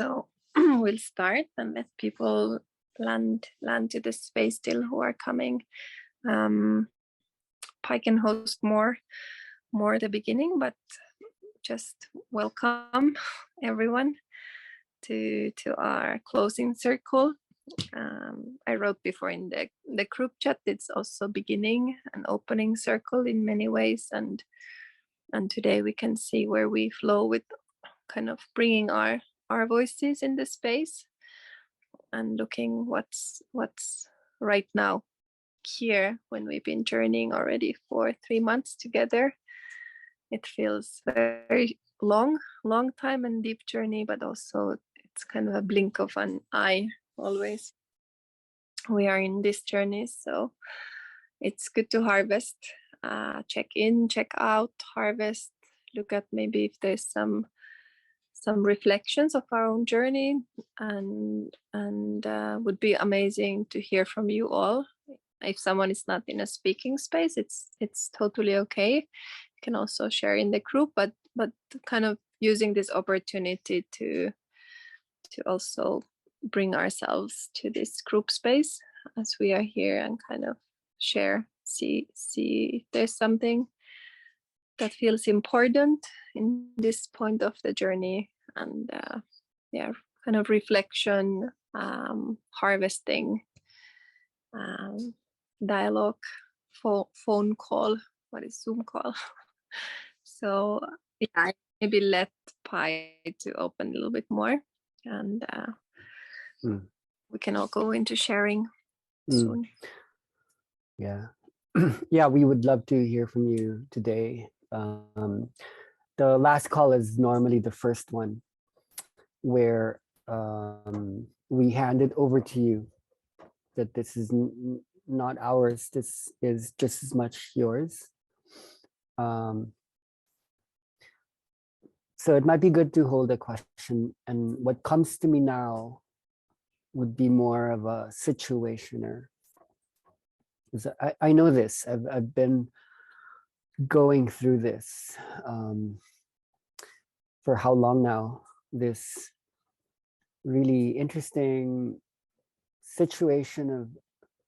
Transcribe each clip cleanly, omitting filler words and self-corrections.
So we'll start and let people land to the space still who are coming. Pi can host more the beginning, but just welcome everyone to our closing circle. I wrote before in the group chat, it's also beginning and opening circle in many ways, and today we can see where we flow with kind of bringing our voices in the space and looking what's right now here when we've been journeying already for 3 months together. It feels very long time and deep journey, but also it's kind of a blink of an eye always. We are in this journey, so it's good to harvest, check in, check out, harvest, look at maybe if there's some reflections of our own journey, and would be amazing to hear from you all. If someone is not in a speaking space, it's totally okay. You can also share in the group, but kind of using this opportunity to also bring ourselves to this group space as we are here and kind of share, see if there's something that feels important in this point of the journey, and kind of reflection, harvesting, dialogue, phone call, what is Zoom call? So yeah, maybe let Pi to open a little bit more, and we can all go into sharing soon. Yeah. Yeah, we would love to hear from you today. The last call is normally the first one where we hand it over to you, that this is not ours, this is just as much yours. So it might be good to hold a question, and what comes to me now would be more of a situationer. I know this, I've been going through this for how long now, this really interesting situation of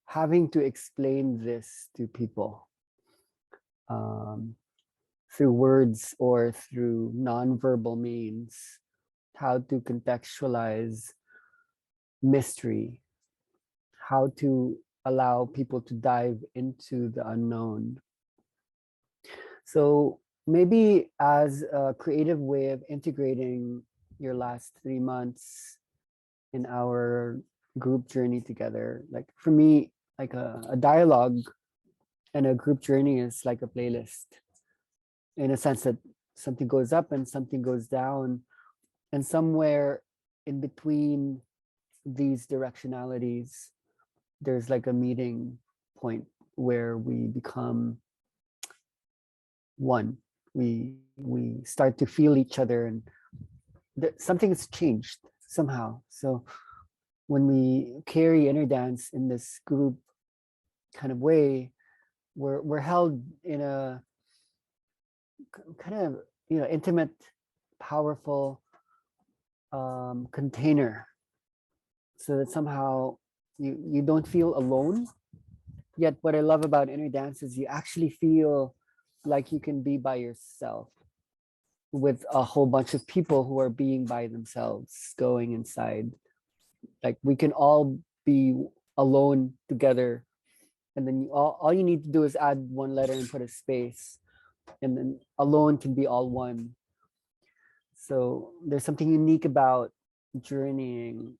having to explain this to people through words or through nonverbal means, how to contextualize mystery, how to allow people to dive into the unknown. So maybe as a creative way of integrating your last 3 months in our group journey together, like for me, like a dialogue and a group journey is like a playlist, in a sense that something goes up and something goes down, and somewhere in between these directionalities, there's like a meeting point where we become one. We start to feel each other, and something has changed somehow. So when we carry inner dance in this group kind of way, we're held in a kind of, you know, intimate, powerful container, so that somehow you don't feel alone. Yet what I love about inner dance is you actually feel like you can be by yourself with a whole bunch of people who are being by themselves, going inside. Like we can all be alone together, and then all you need to do is add one letter and put a space, and then alone can be all one. So there's something unique about journeying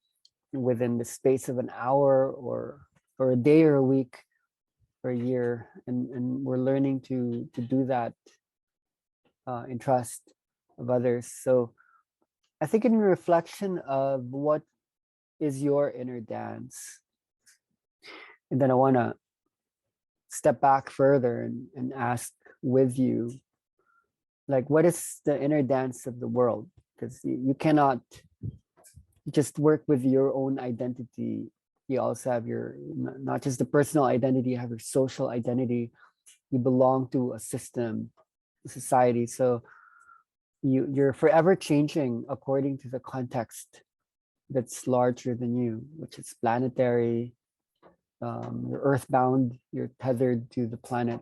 within the space of an hour or a day or a week or a year, and we're learning to do that in trust of others. So I think in reflection of what is your inner dance, and then I want to step back further and ask with you, like, what is the inner dance of the world? Because you cannot just work with your own identity. You also have your, not just the personal identity, you have your social identity. You belong to a system, a society. So you're forever changing according to the context that's larger than you, which is planetary. You're earthbound, you're tethered to the planet.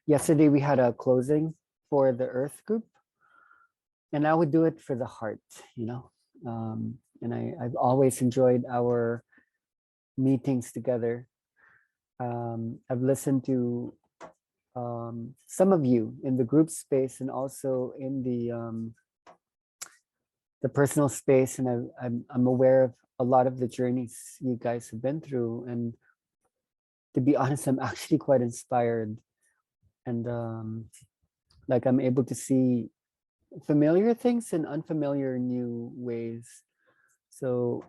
Yesterday we had a closing for the Earth group, and I would do it for the heart, you know. And I've always enjoyed our meetings together. I've listened to some of you in the group space and also in the personal space, and I'm aware of a lot of the journeys you guys have been through. And to be honest, I'm actually quite inspired, and like I'm able to see familiar things in unfamiliar new ways. So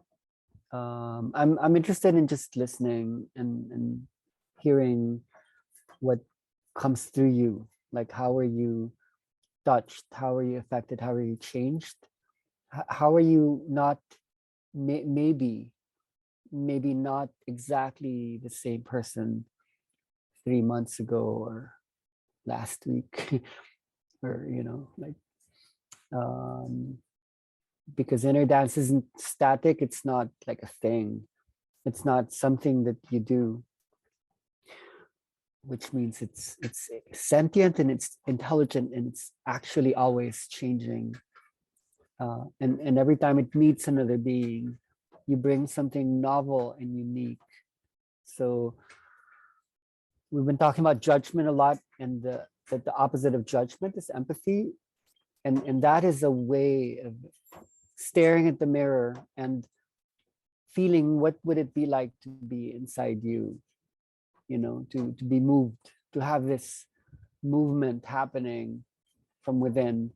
I'm interested in just listening and hearing what comes through you. Like, how are you touched? How are you affected? How are you changed? How are you not maybe not exactly the same person 3 months ago or last week or like because inner dance isn't static. It's not like a thing. It's not something that you do, which means it's sentient and it's intelligent and it's actually always changing. And every time it meets another being, you bring something novel and unique. So we've been talking about judgment a lot, and that the opposite of judgment is empathy, and that is a way of staring at the mirror and feeling what would it be like to be inside you, to be moved, to have this movement happening from within.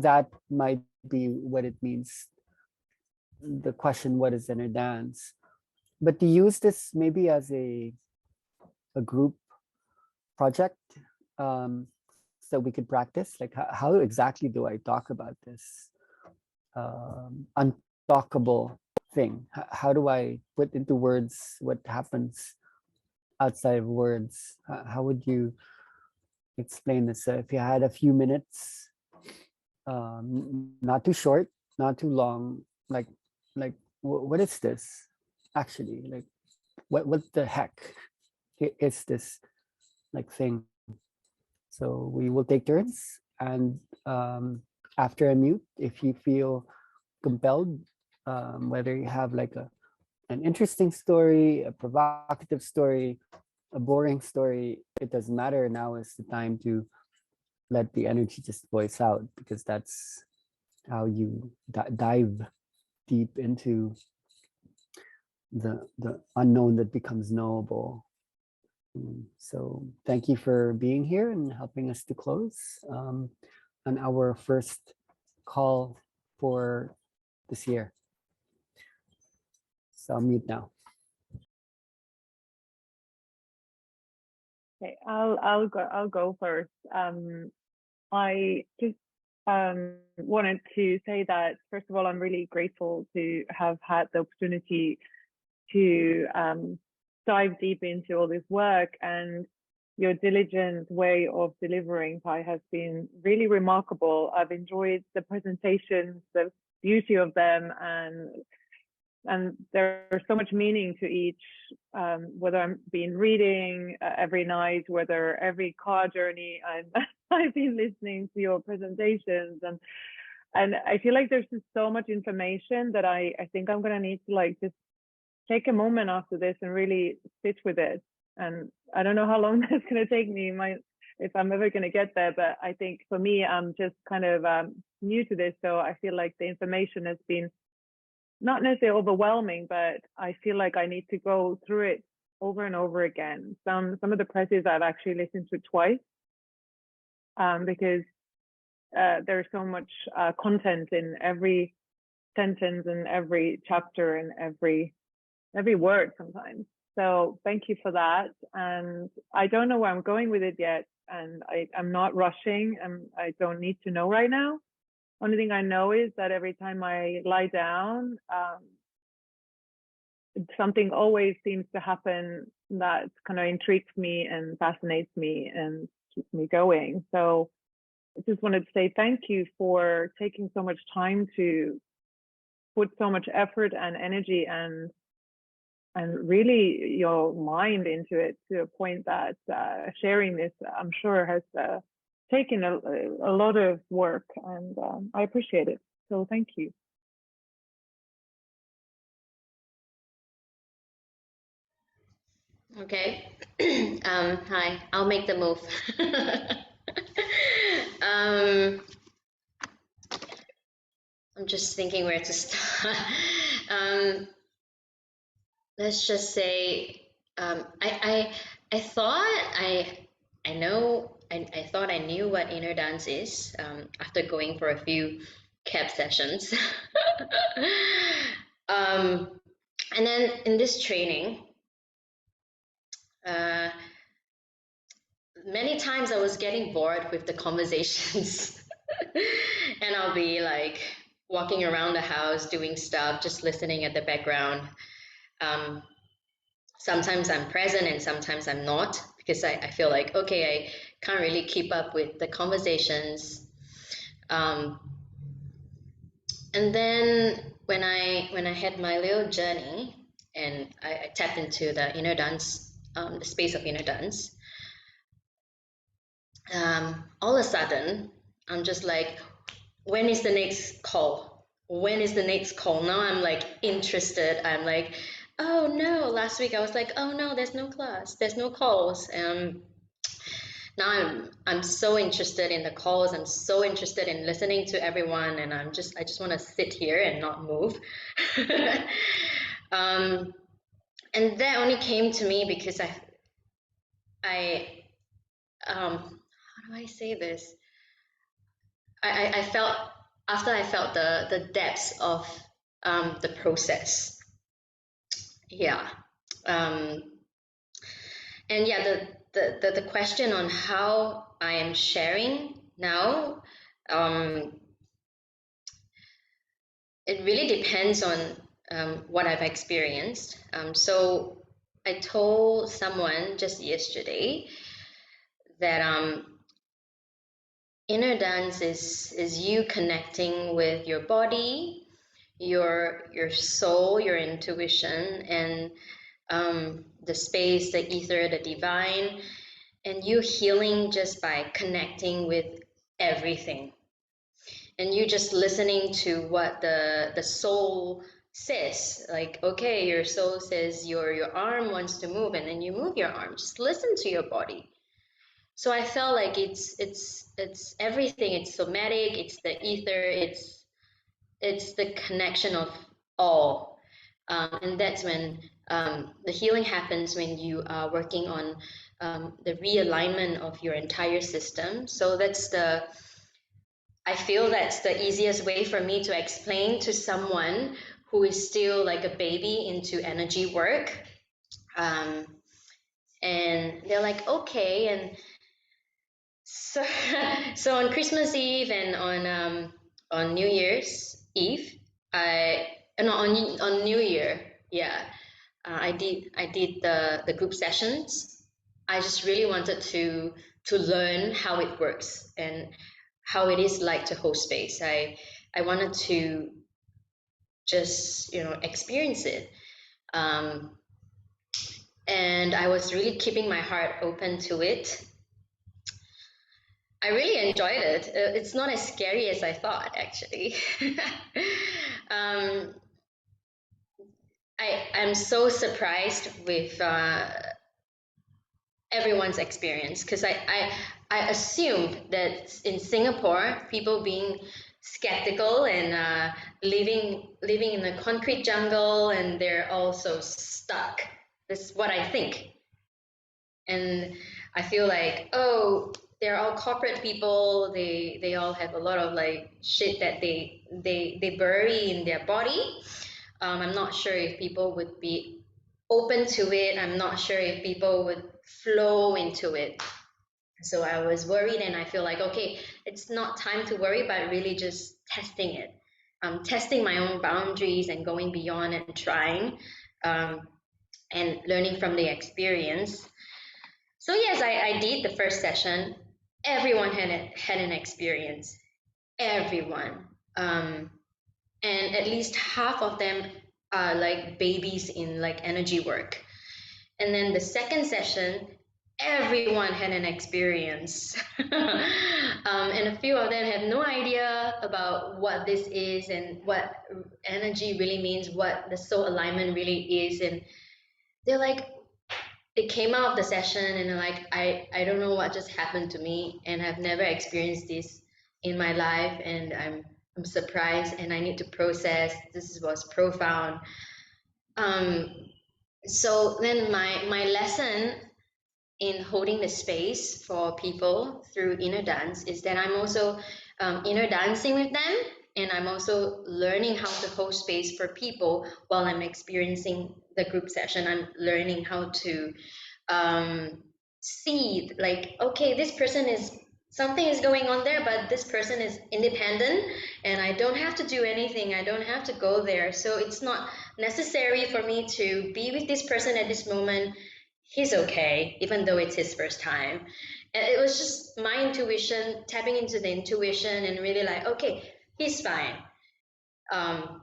That might be what it means. The question, what is inner dance? But to use this maybe as a group project, so we could practice, like how exactly do I talk about this untalkable thing? How do I put into words what happens outside of words? How would you explain this? If you had a few minutes, not too short, not too long, like what is this actually? Like what the heck is this like thing? So we will take turns, and after I mute, if you feel compelled, whether you have like an interesting story, a provocative story, a boring story, it doesn't matter. Now is the time to let the energy just voice out, because that's how you dive deep into the unknown that becomes knowable. So thank you for being here and helping us to close on our first call for this year. So I'll mute now. Okay, I'll go first. I just wanted to say that, first of all, I'm really grateful to have had the opportunity to dive deep into all this work, and your diligent way of delivering, Pai, has been really remarkable. I've enjoyed the presentations, the beauty of them, and there's so much meaning to each, whether I'm been reading every night, whether every car journey I've been listening to your presentations, and I feel like there's just so much information that I think I'm gonna need to like just take a moment after this and really sit with it. And I don't know how long that's gonna take me, if I'm ever gonna get there, but I think for me, I'm just kind of new to this, so I feel like the information has been not necessarily overwhelming, but I feel like I need to go through it over and over again. Some of the presses I've actually listened to twice, because there's so much content in every sentence and every chapter and every word sometimes. So thank you for that. And I don't know where I'm going with it yet, and I'm not rushing, and I don't need to know right now. Only thing I know is that every time I lie down, something always seems to happen that kind of intrigues me and fascinates me and keeps me going. So I just wanted to say thank you for taking so much time to put so much effort and energy and really your mind into it, to a point that sharing this, I'm sure, has taken a lot of work, and I appreciate it. So thank you. Okay. Hi, I'll make the move. I'm just thinking where to start. Let's just say, I thought I thought I knew what inner dance is after going for a few CAP sessions. And then in this training, many times I was getting bored with the conversations. And I'll be like walking around the house doing stuff, just listening at the background. Sometimes I'm present and sometimes I'm not, because I feel like, okay, I can't really keep up with the conversations. And then when I had my little journey and I tapped into the inner dance, the space of inner dance, all of a sudden I'm just like, when is the next call? When is the next call? Now I'm like interested. I'm like, oh no, last week I was like, oh no, there's no class, there's no calls. Now I'm so interested in the calls. I'm so interested in listening to everyone, and I just want to sit here and not move. And that only came to me because how do I say this? I felt, after I felt the depths of the process. Yeah. And yeah, the question on how I am sharing now, it really depends on what I've experienced. So I told someone just yesterday that inner dance is you connecting with your body, your soul, your intuition, and the space, the ether, the divine, and you healing just by connecting with everything. And you just listening to what the soul says. Like, okay, your soul says your arm wants to move, and then you move your arm. Just listen to your body. So I felt like it's everything. It's somatic, it's the ether, it's the connection of all. And that's when the healing happens, when you are working on the realignment of your entire system. So I feel that's the easiest way for me to explain to someone who is still like a baby into energy work. And they're like, okay. And so on Christmas Eve and on New Year's Eve, on New Year, yeah, I did the group sessions. I just really wanted to learn how it works and how it is like to host space. I wanted to just experience it, and I was really keeping my heart open to it. I really enjoyed it. It's not as scary as I thought, actually. I'm so surprised with everyone's experience, because I assumed that in Singapore, people being skeptical and living in a concrete jungle, and they're also stuck. That's what I think. And I feel like, oh, they're all corporate people. They all have a lot of like shit that they bury in their body. I'm not sure if people would be open to it. I'm not sure if people would flow into it. So I was worried, and I feel like, okay, it's not time to worry, but really just testing it. Testing my own boundaries and going beyond and trying, and learning from the experience. So yes, I did the first session. Everyone had an experience. Everyone. and at least half of them are like babies in like energy work. And then the second session, everyone had an experience. And a few of them had no idea about what this is and what energy really means, what the soul alignment really is. And they're like, they came out of the session and they're like, I don't know what just happened to me, and I've never experienced this in my life, and I'm surprised and I need to process. This was profound. So then my lesson in holding the space for people through inner dance is that I'm also inner dancing with them, and I'm also learning how to hold space for people while I'm experiencing the group session. I'm learning how to see, like, okay, this person is, something is going on there, but this person is independent and I don't have to do anything. I don't have to go there. So it's not necessary for me to be with this person at this moment. He's okay, even though it's his first time. And it was just my intuition, tapping into the intuition and really like, okay, he's fine. And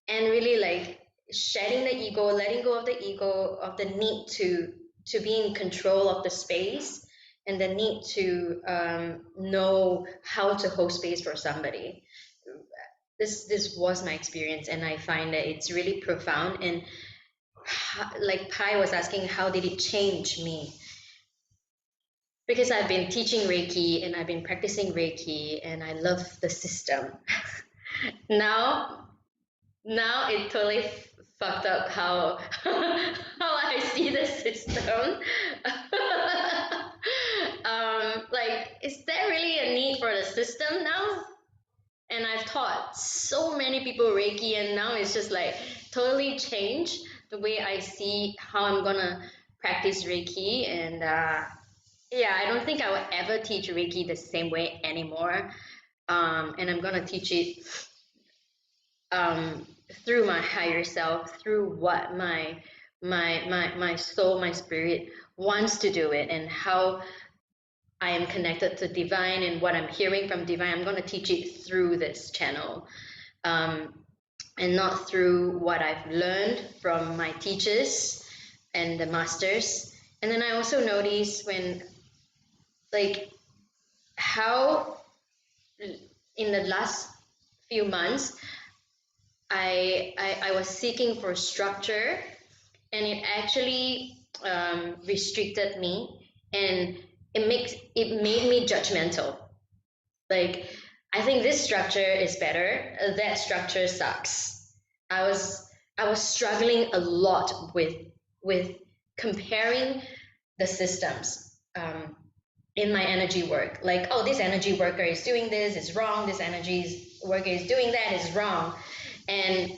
really like shedding the ego, letting go of the ego, of the need to be in control of the space, and the need to know how to hold space for somebody. This was my experience, and I find that it's really profound. And like Pai was asking, how did it change me? Because I've been teaching Reiki and I've been practicing Reiki, and I love the system. Now it totally fucked up how how I see the system. Like, is there really a need for the system now? And I've taught so many people Reiki, and now it's just like totally changed the way I see how I'm gonna practice Reiki. And yeah, I don't think I will ever teach Reiki the same way anymore. And I'm gonna teach it through my higher self, through what my soul, my spirit wants to do it, and how I am connected to divine and what I'm hearing from divine. I'm going to teach it through this channel, and not through what I've learned from my teachers and the masters. And then I also noticed when, like, how in the last few months I was seeking for structure, and it actually restricted me, and it made me judgmental. Like, I think this structure is better, that structure sucks. I was struggling a lot with comparing the systems in my energy work. Like, oh, this energy worker is doing this, is wrong. This energy worker is doing that, is wrong. And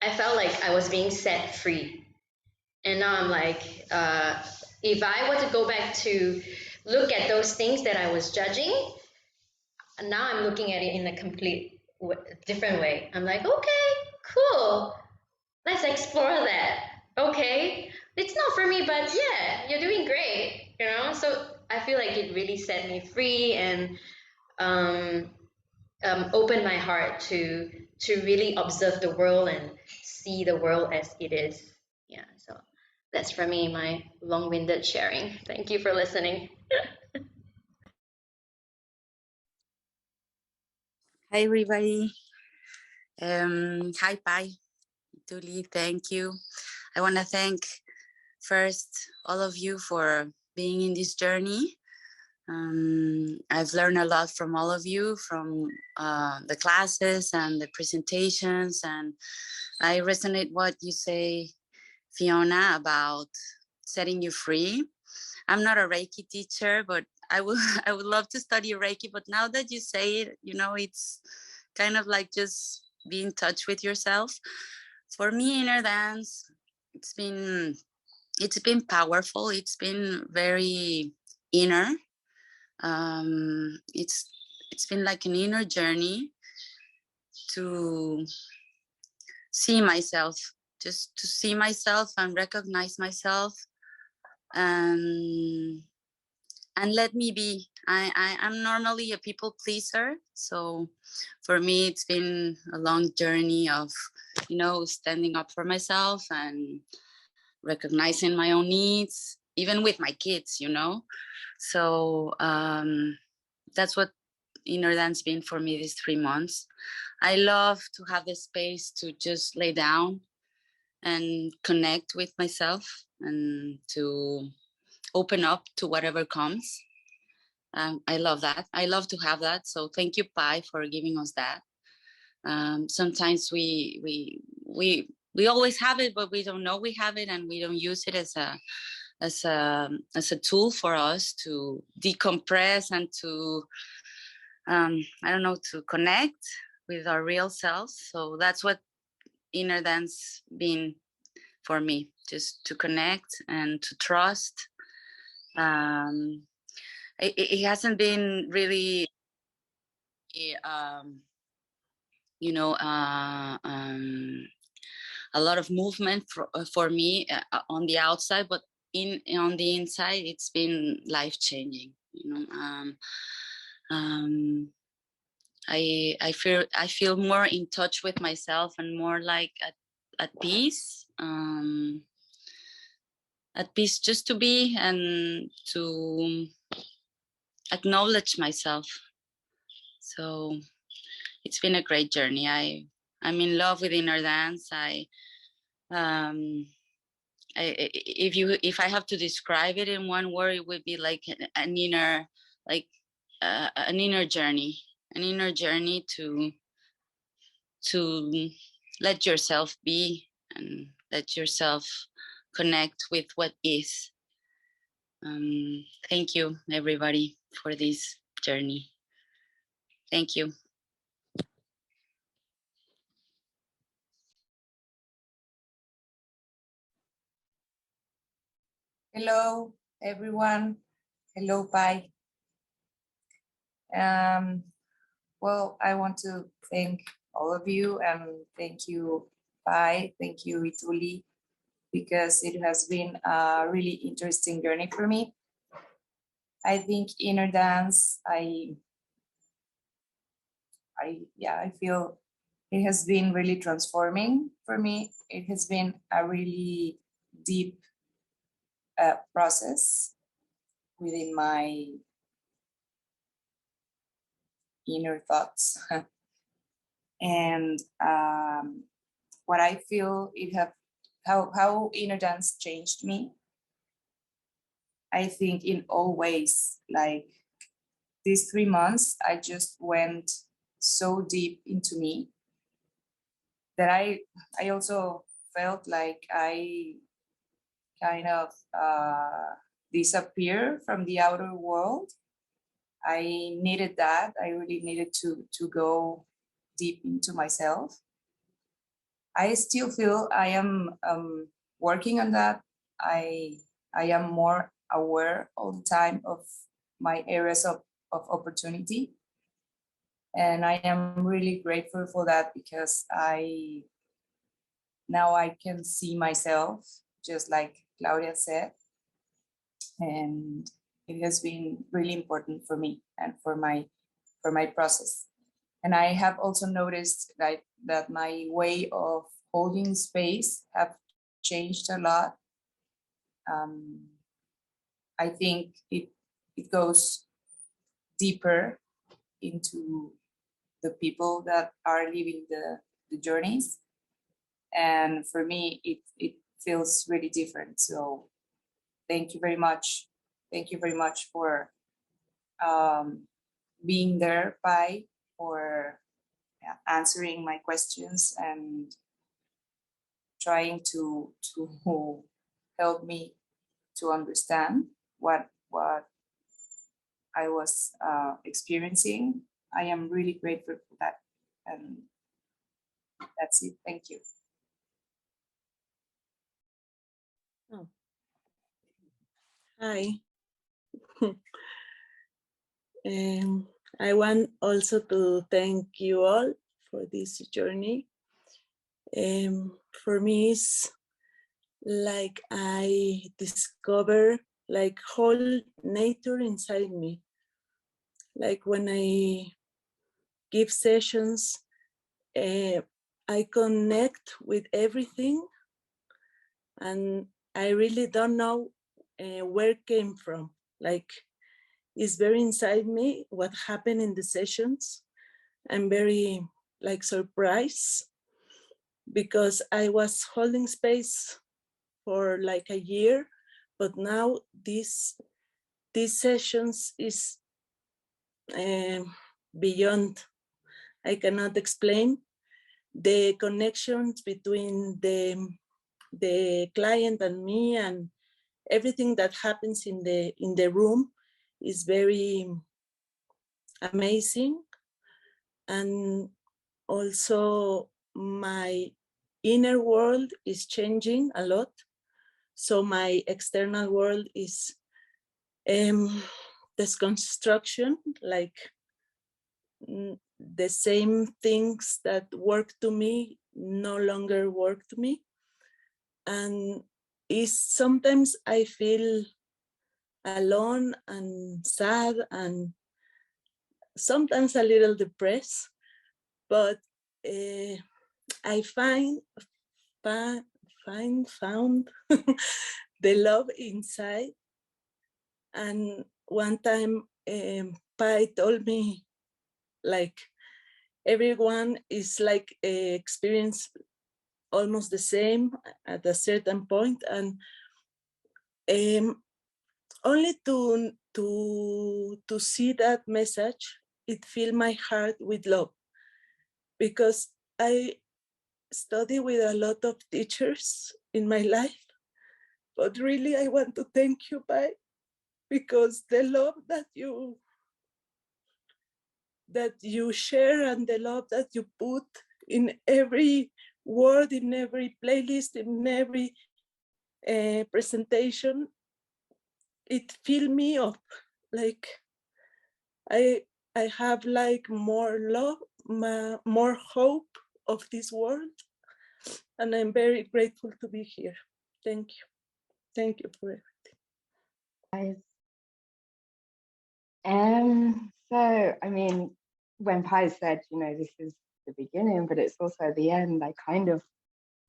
I felt like I was being set free. And now I'm like, if I were to go back to look at those things that I was judging, now I'm looking at it in a complete different way. I'm like, okay, cool. Let's explore that. Okay, it's not for me, but yeah, you're doing great, you know? So I feel like it really set me free, and opened my heart to really observe the world and see the world as it is. Yeah, so that's for me, my long-winded sharing. Thank you for listening. Hi, everybody. Hi, Pai. Tuli, thank you. I want to thank first all of you for being in this journey. I've learned a lot from all of you, from the classes and the presentations, and I resonate what you say, Fiona, about setting you free. I'm not a Reiki teacher, but I would love to study Reiki. But now that you say it, you know, it's kind of like just be in touch with yourself. For me, inner dance, it's been powerful. It's been very inner. It's been like an inner journey to see myself, just to see myself and recognize myself, and and let me be. I'm normally a people pleaser, so for me it's been a long journey of, standing up for myself and recognizing my own needs, even with my kids, So that's what inner dance been for me these 3 months. I love to have the space to just lay down and connect with myself and to open up to whatever comes. I love that. I love to have that. So thank you, Pai, for giving us that. Sometimes we always have it, but we don't know we have it, and we don't use it as a tool for us to decompress and to to connect with our real selves. So that's what inner dance been for me, just to connect and to trust. It hasn't been really a lot of movement for me on the outside, but on the inside it's been life-changing. I feel more in touch with myself and more like at peace. At peace just to be and to acknowledge myself. So it's been a great journey. I'm in love with inner dance. If I have to describe it in one word, it would be like an inner journey, to let yourself be and let yourself connect with what is. Thank you, everybody, for this journey. Thank you. Hello, everyone. Hello, Pai. Well, I want to thank all of you, and thank you, Pai. Thank you, Ituli, because it has been a really interesting journey for me. I think inner dance, I feel it has been really transforming for me. It has been a really deep process within my inner thoughts. And what I feel how inner dance changed me, I think in all ways. Like these 3 months, I just went so deep into me that I also felt like I kind of disappear from the outer world. I needed that. I really needed to go deep into myself. I still feel I am working on that. I am more aware all the time of my areas of opportunity. And I am really grateful for that, because now I can see myself, just like Claudia said. And it has been really important for me and for my process. And I have also noticed that my way of holding space have changed a lot. I think it goes deeper into the people that are living the journeys. And for me, it feels really different. So thank you very much. Thank you very much for being there, Pai, for answering my questions and trying to help me to understand what I was experiencing. I am really grateful for that. And that's it. Thank you. Oh. Hi. I want also to thank you all for this journey. For me, it's like I discover like whole nature inside me. Like when I give sessions, I connect with everything, and I really don't know where it came from. Like, it's very inside me what happened in the sessions. I'm very like surprised because I was holding space for like a year, but now these sessions is beyond. I cannot explain the connections between the client and me, and everything that happens in the room is very amazing. And also my inner world is changing a lot, so my external world is this construction, like the same things that work to me no longer work to me. And is sometimes I feel alone and sad and sometimes a little depressed, but I found the love inside. And one time Pai told me, like, everyone is like experience almost the same at a certain point, and only to see that message, it filled my heart with love, because I study with a lot of teachers in my life, but really I want to thank you, Pai, because the love that you share and the love that you put in every word, in every playlist, in every presentation, it filled me up. Like I have like more love, more hope of this world, and I'm very grateful to be here. Thank you. Thank you for everything. So, I mean, when Pai said, this is the beginning, but it's also the end, I kind of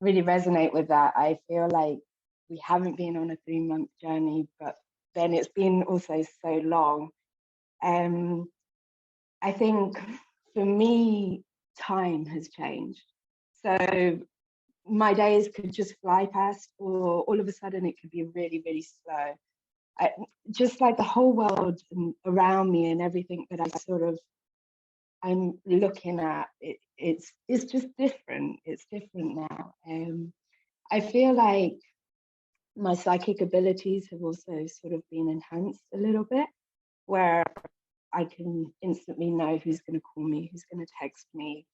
really resonate with that. I feel like we haven't been on a 3-month journey, but then it's been also so long. I think for me, time has changed. So my days could just fly past, or all of a sudden it could be really, really slow. Just like the whole world around me and everything that I'm looking at, it's just different. It's different now. I feel like my psychic abilities have also sort of been enhanced a little bit, where I can instantly know who's going to call me, who's going to text me.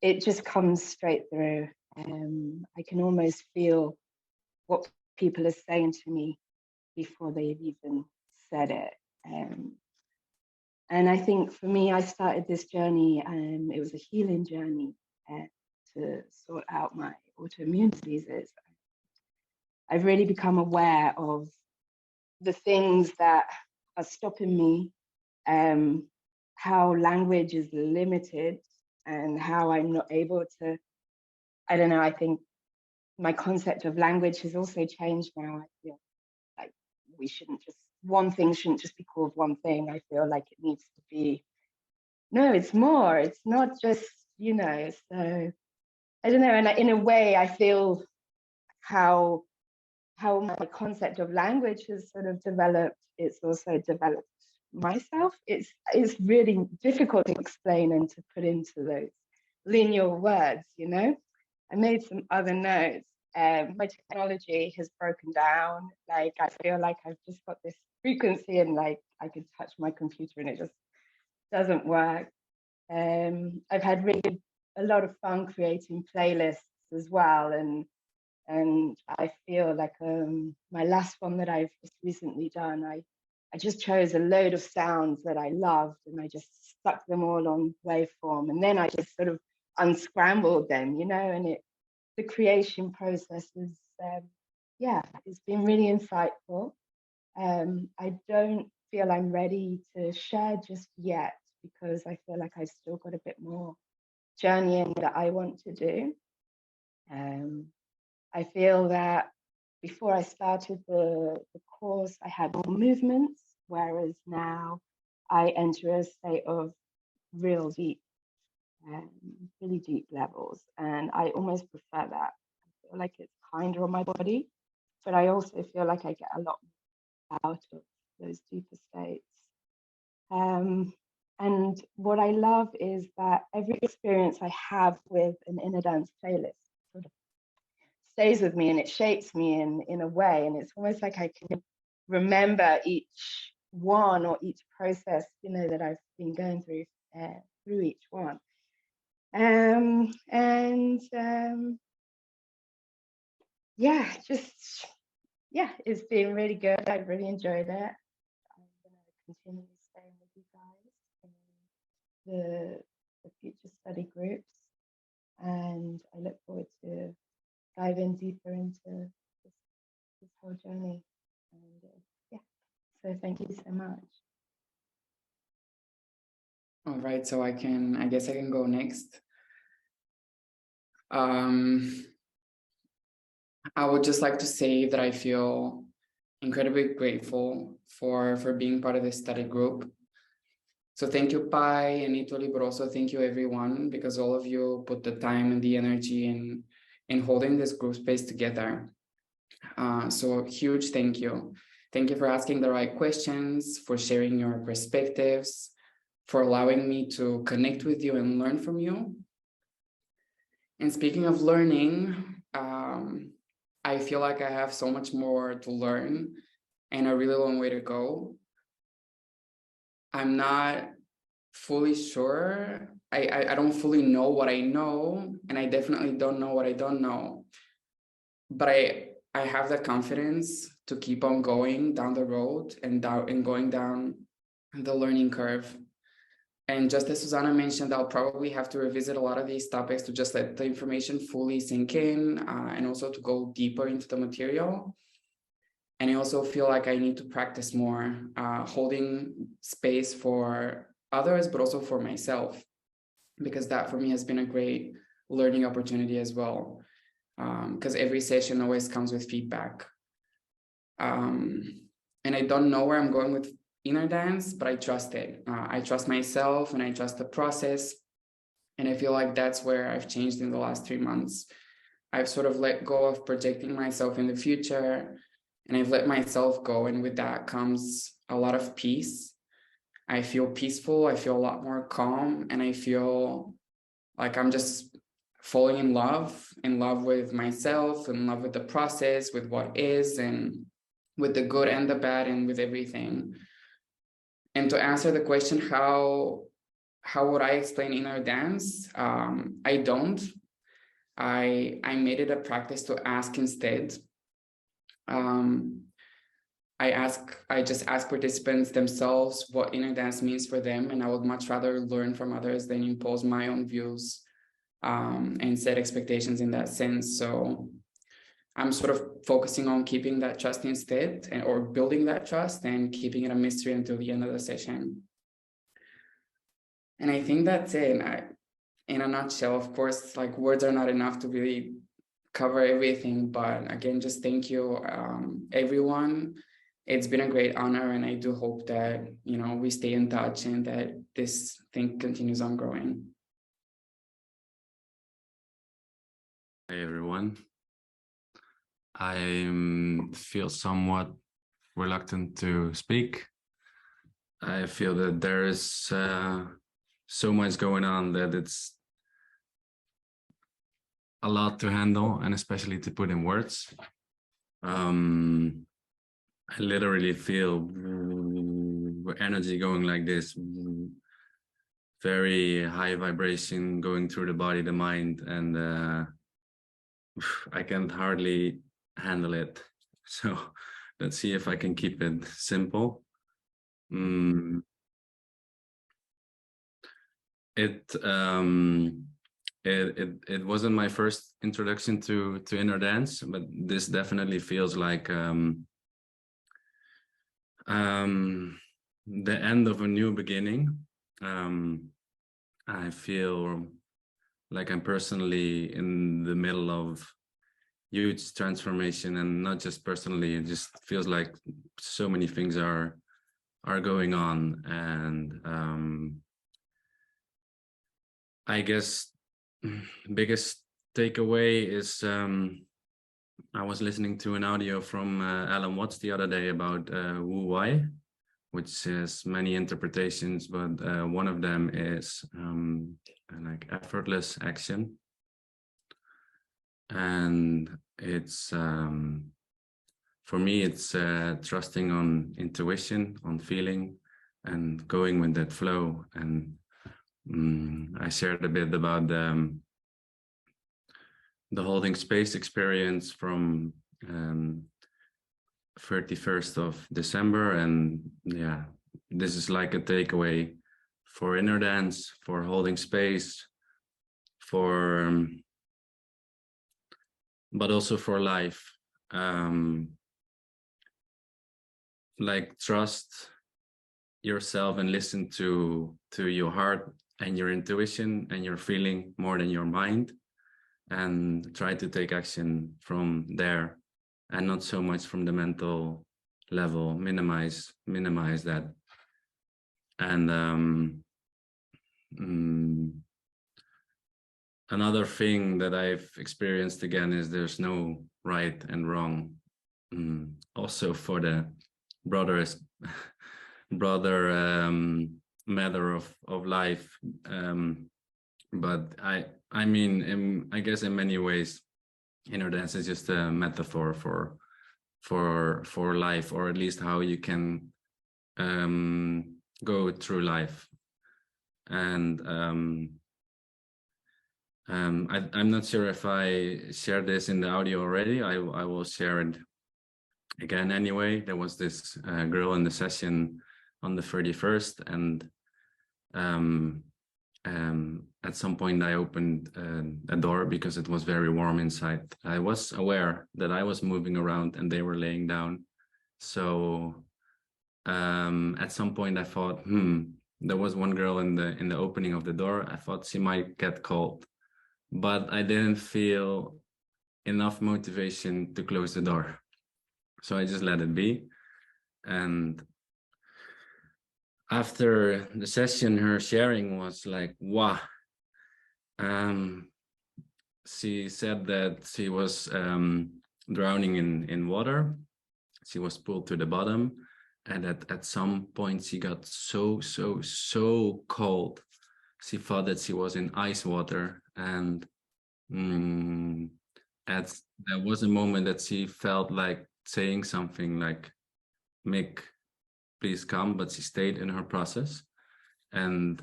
It just comes straight through. I can almost feel what people are saying to me before they've even said it. And I think for me, I started this journey, and it was a healing journey to sort out my autoimmune diseases. I've really become aware of the things that are stopping me, how language is limited, and how I'm not able to, I don't know, I think my concept of language has also changed now. I feel like one thing shouldn't just be called one thing. I feel like it needs to be, no, it's more. It's not just, so I don't know. And in a way, I feel how my concept of language has sort of developed. It's also developed myself. It's really difficult to explain and to put into those linear words, I made some other notes. My technology has broken down. Like, I feel like I've just got this frequency, and like I could touch my computer and it just doesn't work. I've had really a lot of fun creating playlists as well, and I feel like my last one that I've just recently done, I just chose a load of sounds that I loved, and I just stuck them all on waveform, and then I just sort of unscrambled them, and the creation process is, it's been really insightful. I don't feel I'm ready to share just yet because I feel like I've still got a bit more journeying that I want to do. I feel that before I started the course, I had more movements, whereas now I enter a state of real deep, really deep levels. And I almost prefer that. I feel like it's kinder on my body, but I also feel like I get a lot out of those deeper states. And what I love is that every experience I have with an inner dance playlist sort of stays with me and it shapes me in a way. And it's almost like I can remember each one or each process, you know, that I've been going through each one. Yeah, it's been really good. I've really enjoyed it. I'm going to continue staying with you guys in the future study groups, and I look forward to diving deeper into this whole journey. And yeah, so thank you so much. All right, so I guess I can go next. I would just like to say that I feel incredibly grateful for being part of this study group. So thank you, Pai and Italy, but also thank you everyone, because all of you put the time and the energy in holding this group space together. So huge thank you. Thank you for asking the right questions, for sharing your perspectives, for allowing me to connect with you and learn from you. And speaking of learning, I feel like I have so much more to learn and a really long way to go. I'm not fully sure. I don't fully know what I know, and I definitely don't know what I don't know. But I have the confidence to keep on going down the road and going down the learning curve. And just as Susanna mentioned, I'll probably have to revisit a lot of these topics to just let the information fully sink in, and also to go deeper into the material. And I also feel like I need to practice more, holding space for others, but also for myself, because that for me has been a great learning opportunity as well. Because every session always comes with feedback. And I don't know where I'm going with inner dance, but I trust it. I trust myself and I trust the process. And I feel like that's where I've changed in the last 3 months. I've sort of let go of projecting myself in the future, and I've let myself go. And with that comes a lot of peace. I feel peaceful. I feel a lot more calm, and I feel like I'm just falling in love with myself, in love with the process, with what is, and with the good and the bad, and with everything. And to answer the question, how would I explain inner dance? I don't. I made it a practice to ask instead. I just ask participants themselves what inner dance means for them, and I would much rather learn from others than impose my own views and set expectations in that sense. So I'm sort of focusing on keeping that trust instead, or building that trust and keeping it a mystery until the end of the session. And I think that's it. In a nutshell, of course, like words are not enough to really cover everything, but again, just thank you, everyone. It's been a great honor, and I do hope that, you know, we stay in touch and that this thing continues on growing. Hey everyone. I feel somewhat reluctant to speak. I feel that there is so much going on that it's a lot to handle, and especially to put in words. I literally feel energy going like this, very high vibration going through the body, the mind, and I can hardly handle it. So let's see if I can keep it simple. It wasn't my first introduction to inner dance, but this definitely feels like The end of a new beginning. I feel like I'm personally in the middle of huge transformation, and not just personally, it just feels like so many things are going on. And I guess biggest takeaway is I was listening to an audio from Alan Watts the other day about Wu Wei, which has many interpretations, but one of them is like effortless action. And it's for me, it's trusting on intuition, on feeling, and going with that flow. And I shared a bit about the holding space experience from 31st of December. And yeah, this is like a takeaway for inner dance, for holding space, for but also for life. Like trust yourself and listen to your heart and your intuition and your feeling more than your mind, and try to take action from there and not so much from the mental level. Minimize that. And another thing that I've experienced again is there's no right and wrong. Also for the broader matter of life. But I mean, I guess in many ways, inner dance is just a metaphor for life, or at least how you can go through life. And I'm not sure if I shared this in the audio already. I will share it again anyway. There was this girl in the session on the 31st, and at some point I opened a door because it was very warm inside. I was aware that I was moving around and they were laying down. So at some point I thought, there was one girl in the opening of the door. I thought she might get cold, but I didn't feel enough motivation to close the door. So I just let it be. And after the session, her sharing was like, wow. She said that she was drowning in water. She was pulled to the bottom. And at some point she got so cold. She thought that she was in ice water. And there was a moment that she felt like saying something like, Mick, please come, but she stayed in her process and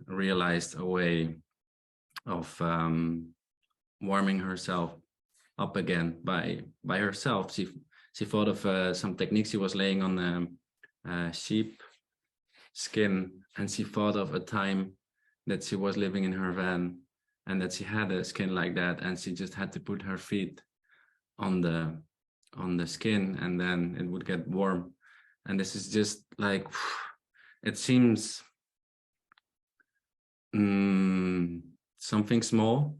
realized a way of warming herself up again by herself. She thought of some techniques. She was laying on the sheep skin, and she thought of a time that she was living in her van and that she had a skin like that, and she just had to put her feet on the skin and then it would get warm. And this is just like, it seems something small,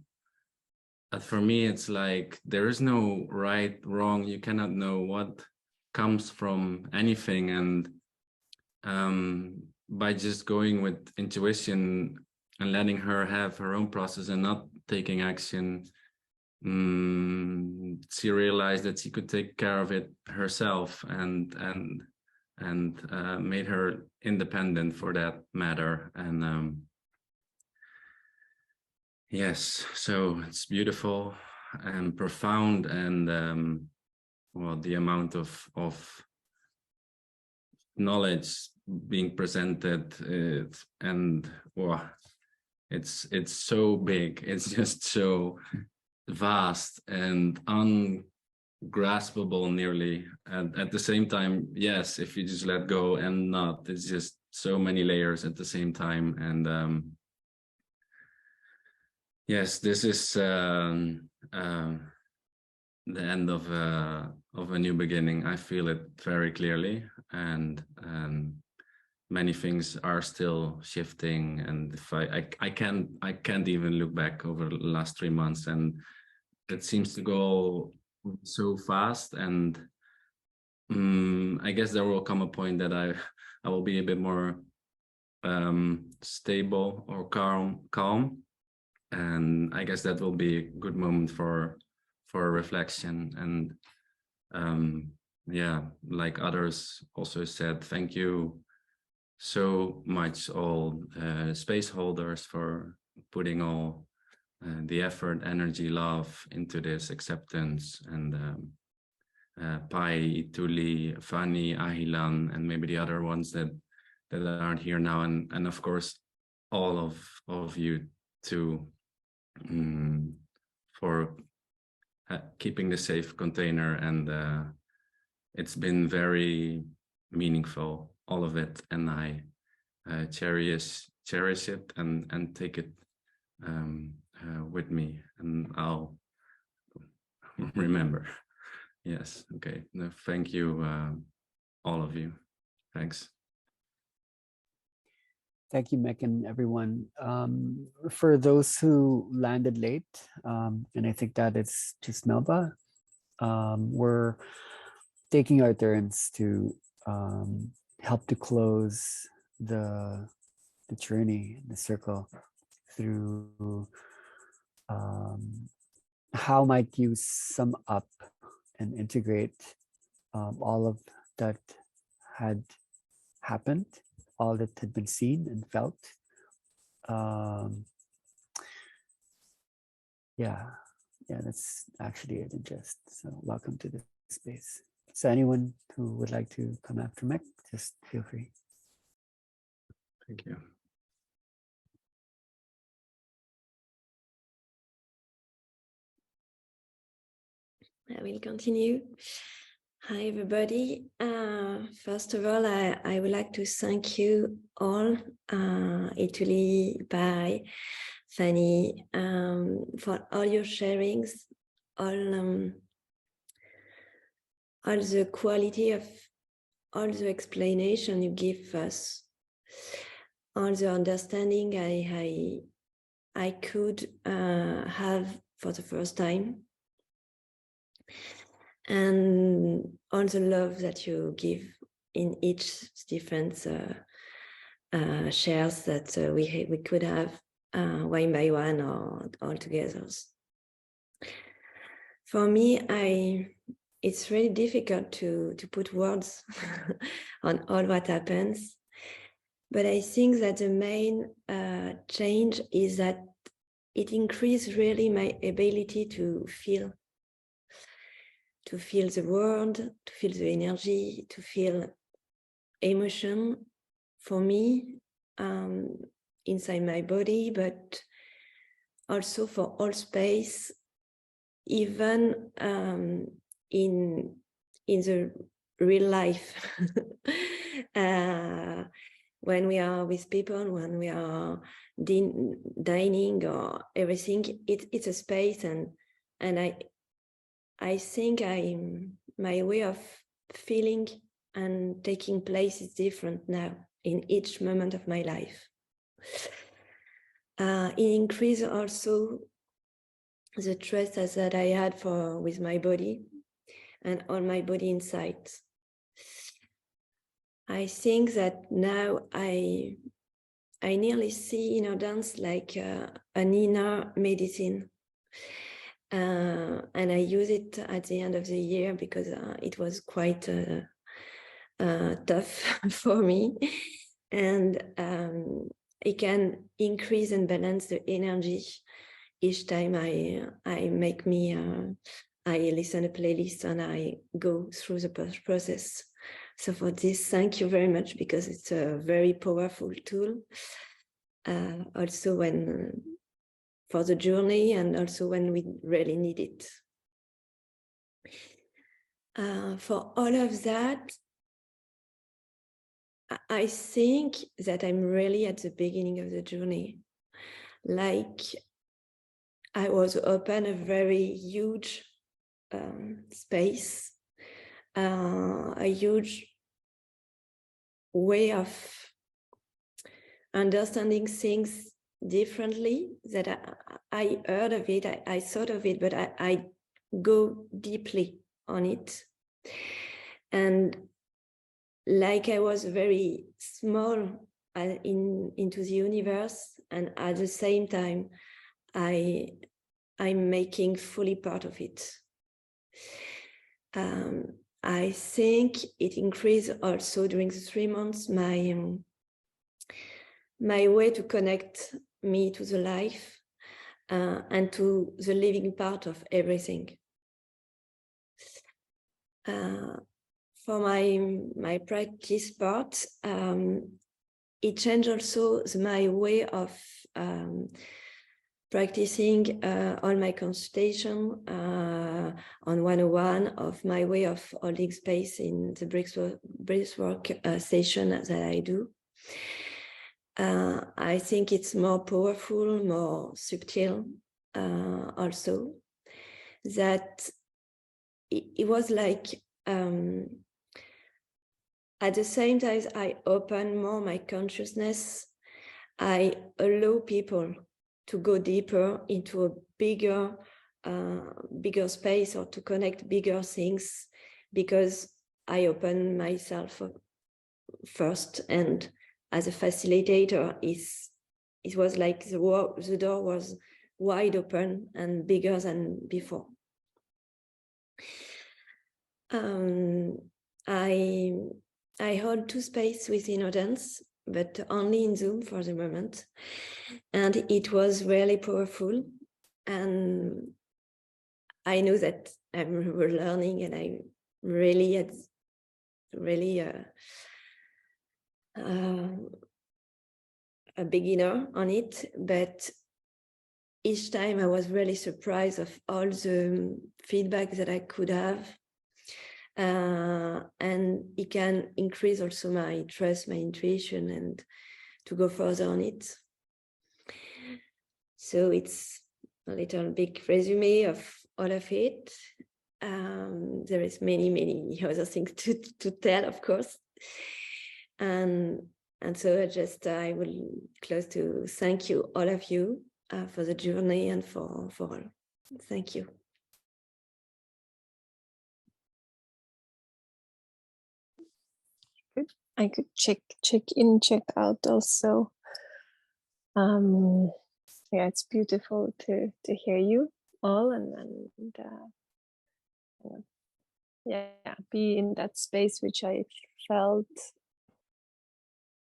but for me it's like there is no right, wrong. You cannot know what comes from anything. And by just going with intuition and letting her have her own process and not taking action, she realized that she could take care of it herself, and made her independent for that matter. And yes, so it's beautiful and profound. And well, the amount of knowledge being presented, and well, it's so big. It's just so vast and ungraspable nearly. And at the same time, yes, if you just let go and not, it's just so many layers at the same time. And yes, this is the end of of a new beginning. I feel it very clearly, and many things are still shifting. And if I can't even look back over the last 3 months, and it seems to go so fast. And I guess there will come a point that I will be a bit more stable or calm, and I guess that will be a good moment for reflection. And yeah, like others also said, thank you so much, all space holders, for putting all the effort, energy, love into this acceptance. And Pai, Tuli, Fanny, Ahilan, and maybe the other ones that aren't here now, and of course all of you too, for keeping the safe container. And it's been very meaningful, all of it, and I cherish it and take it with me, and I'll remember. Yes. Okay. No, thank you, all of you. Thanks. Thank you, Mick, and everyone. For those who landed late, and I think that it's just Melba, we're taking our turns to help to close the journey, the circle, through how might you sum up and integrate all of that had happened, all that had been seen and felt. Yeah, that's actually it in just. So welcome to the space. So anyone who would like to come after Mick, just feel free. Thank you. I will continue. Hi, everybody. First of all, I would like to thank you all, Ituli, Pai, Fanny, for all your sharings, all the quality of all the explanation you give us, all the understanding I could have for the first time, and all the love that you give in each different shares that we could have one by one or all together. For me, it's really difficult to put words on all what happens, but I think that the main change is that it increased really my ability to feel the world, to feel the energy, to feel emotion for me inside my body, but also for all space, even in the real life. When we are with people, when we are dining or everything, it's a space, and I think my way of feeling and taking place is different now in each moment of my life. It increased also the trust that I had with my body and all my body inside. I think that now I nearly see inner dance like an inner medicine. And I use it at the end of the year because it was quite tough for me. And it can increase and balance the energy each time I listen a playlist and I go through the process. So for this, thank you very much, because it's a very powerful tool. Also for the journey, and also when we really need it. For all of that, I think that I'm really at the beginning of the journey. Like I was open a very huge space a huge way of understanding things differently, that I heard of it, I thought of it, but I go deeply on it. And like I was very small into the universe, and at the same time, I'm making fully part of it. I think it increased also during the 3 months my way to connect me to the life and to the living part of everything. For my practice part, it changed also my way of practicing all my consultation on 101, of my way of holding space in the breathwork session that I do. I think it's more powerful, more subtle also, that it was like at the same time I open more my consciousness, I allow people to go deeper into a bigger space, or to connect bigger things, because I open myself first, and as a facilitator, it was like the door was wide open and bigger than before. I hold 2 spaces with InnoDance, but only in Zoom for the moment. And it was really powerful. And I know that I'm learning, and I'm really a beginner on it. But each time I was really surprised of all the feedback that I could have. And it can increase also my trust, my intuition, and to go further on it. So it's a little big resume of all of it. There is many other things to tell, of course. And so I will close to thank you, all of you, for the journey and for all. Thank you. I could check in, check out also. Yeah, it's beautiful to hear you all, and yeah, be in that space which I felt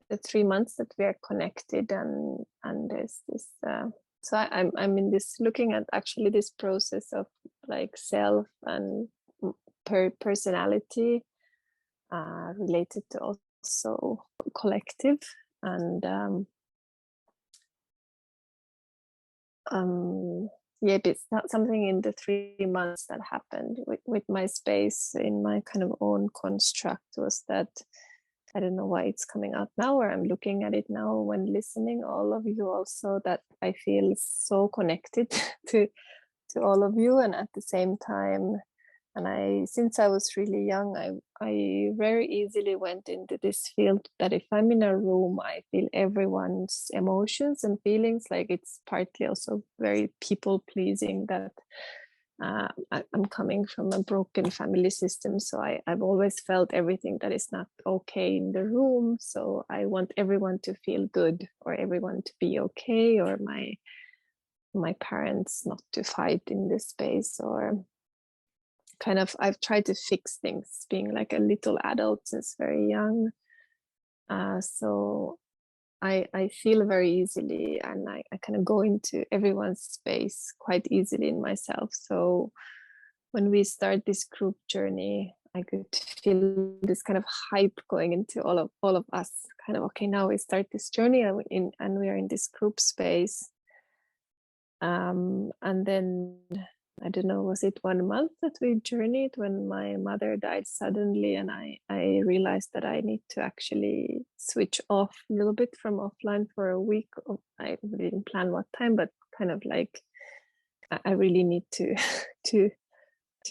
the 3 months that we are connected, and there's this. So I'm in this, looking at actually this process of like self and personality related to also collective, and yeah, it's not something in the 3 months that happened with my space in my kind of own construct, was that I don't know why it's coming out now, or I'm looking at it now when listening, all of you also, that I feel so connected to all of you. And at the same time, and since I was really young, I very easily went into this field that if I'm in a room, I feel everyone's emotions and feelings. Like it's partly also very people pleasing, that I'm coming from a broken family system. So I've always felt everything that is not okay in the room. So I want everyone to feel good, or everyone to be okay, or my parents not to fight in this space, or kind of, I've tried to fix things, being like a little adult since very young. So I feel very easily, and I kind of go into everyone's space quite easily in myself. So when we start this group journey, I could feel this kind of hype going into all of us, kind of, okay, now we start this journey, and we are in this group space. And then, I don't know, was it 1 month that we journeyed when my mother died suddenly, and I realized that I need to actually switch off a little bit from offline for a week. I didn't plan what time, but kind of like I really need to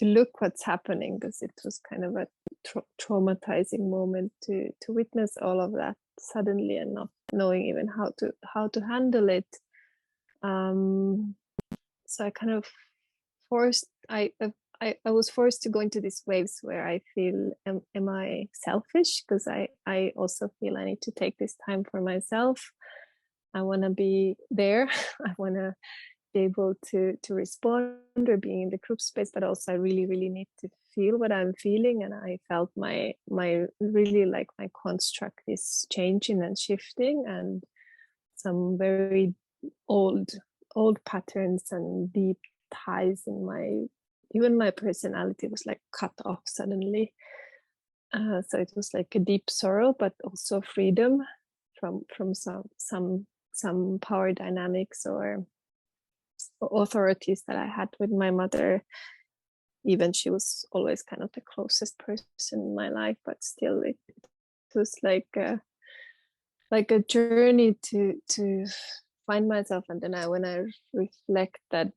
look what's happening, because it was kind of a traumatizing moment to witness all of that suddenly and not knowing even how to handle it. So I kind of I was forced to go into these waves where I feel, am I selfish? Because I also feel I need to take this time for myself. I want to be there. I want to be able to respond or being in the group space, but also I really, really need to feel what I'm feeling. And I felt my really like my construct is changing and shifting, and some very old patterns and deep ties in my personality was like cut off suddenly. So it was like a deep sorrow, but also freedom from some power dynamics or authorities that I had with my mother. Even she was always kind of the closest person in my life, but still it was like a journey to find myself. And then when I reflect that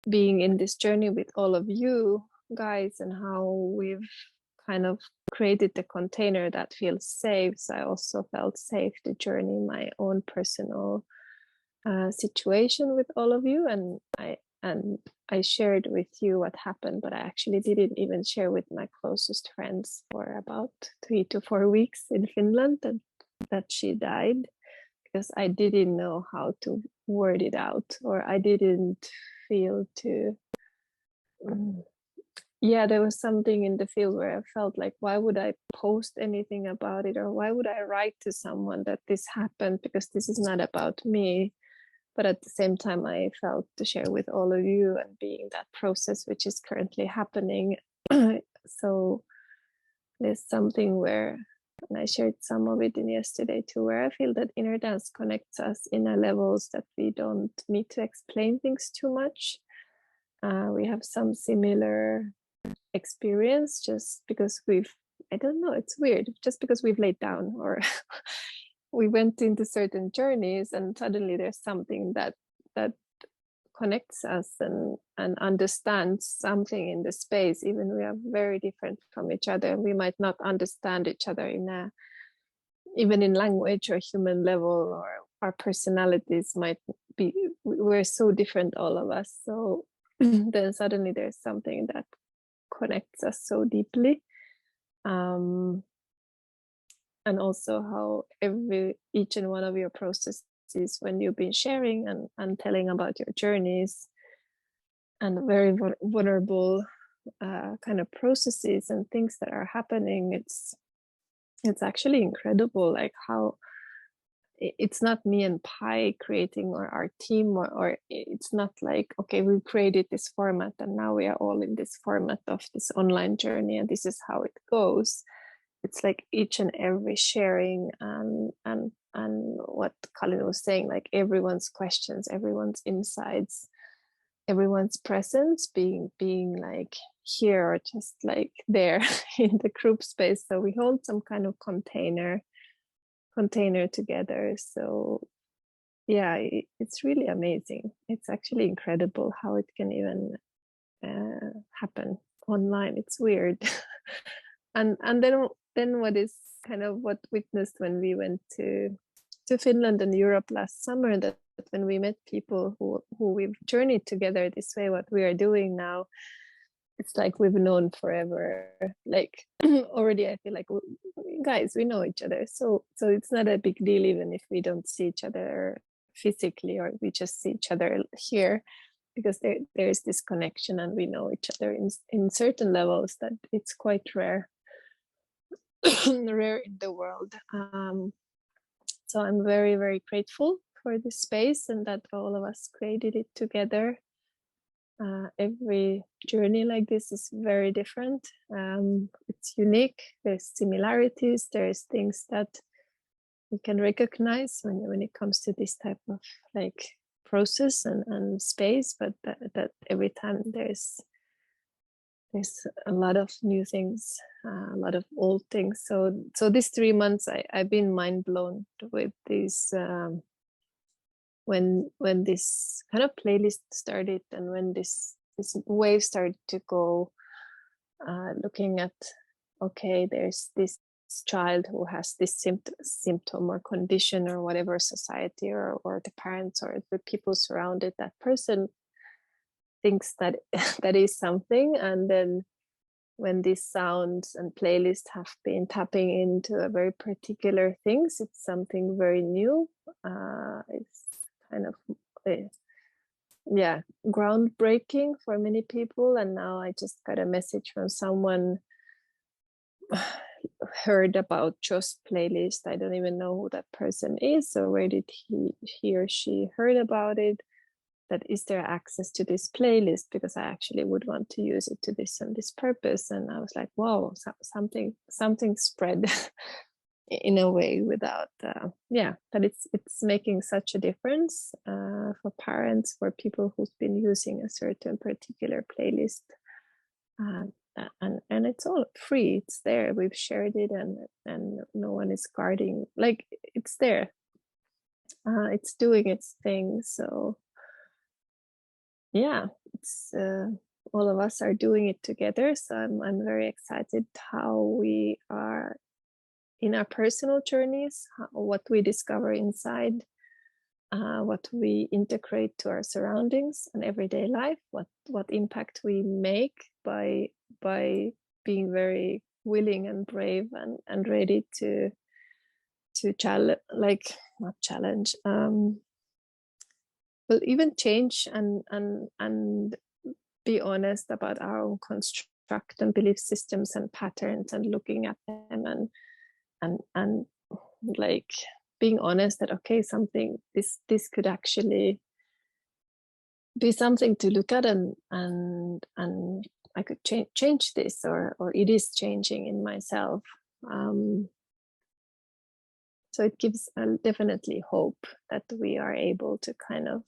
being in this journey with all of you guys and how we've kind of created the container that feels safe, so I also felt safe to journey my own personal situation with all of you. And I shared with you what happened, but I actually didn't even share with my closest friends for about 3 to 4 weeks in Finland that she died, because I didn't know how to word it out, or I didn't feel to there was something in the field where I felt like, why would I post anything about it, or why would I write to someone that this happened, because this is not about me. But at the same time, I felt to share with all of you and being that process which is currently happening. So there's something where, and I shared some of it in yesterday too, where I feel that inner dance connects us in a levels that we don't need to explain things too much. We have some similar experience just because I don't know, it's weird, just because we've laid down or we went into certain journeys, and suddenly there's something that connects us and understands something in the space, even we are very different from each other. We might not understand each other even in language or human level, or our personalities might be, we're so different, all of us. So then suddenly there's something that connects us so deeply. And also how each and one of your processes, when you've been sharing and telling about your journeys and very vulnerable kind of processes and things that are happening, it's actually incredible, like how it's not me and Pi creating, or our team, or it's not like, okay, we created this format and now we are all in this format of this online journey and this is how it goes. It's like each and every sharing and what Colin was saying, like everyone's questions, everyone's insights, everyone's presence being like here or just like there in the group space. So we hold some kind of container together. So yeah, it's really amazing. It's actually incredible how it can even happen online. It's weird. and then what is kind of what witnessed when we went to Finland and Europe last summer, that when we met people who we've journeyed together this way, what we are doing now, it's like we've known forever. Like already I feel like, guys, we know each other, so it's not a big deal even if we don't see each other physically, or we just see each other here, because there's this connection and we know each other in certain levels that it's quite rare rare in the world. So I'm very, very grateful for this space and that all of us created it together. Every journey like this is very different. It's unique. There's similarities. There's things that we can recognize when it comes to this type of like process and space, but that every time there's a lot of new things, a lot of old things. So these 3 months I've been mind blown with these when this kind of playlist started and when this wave started to go, looking at, okay, there's this child who has this symptom or condition or whatever, society or the parents or the people surrounded that person thinks that that is something. And then when these sounds and playlists have been tapping into a very particular things, it's something very new. It's kind of groundbreaking for many people. And now I just got a message from someone heard about Just playlist. I don't even know who that person is, or where did he or she heard about it. That is there access to this playlist, because I actually would want to use it to this and this purpose. And I was like, wow, something spread in a way without that it's making such a difference for parents, for people who've been using a certain particular playlist, and it's all free. It's there, we've shared it, and no one is guarding, like, it's there, it's doing its thing. So yeah, it's all of us are doing it together. So I'm very excited how we are in our personal journeys, what we discover inside, what we integrate to our surroundings and everyday life, what impact we make by being very willing and brave and ready to challenge, like not challenge, well, even change and be honest about our own construct and belief systems and patterns, and looking at them and like being honest that, okay, something, this could actually be something to look at, and I could change this, or it is changing in myself. So it gives definitely hope that we are able to kind of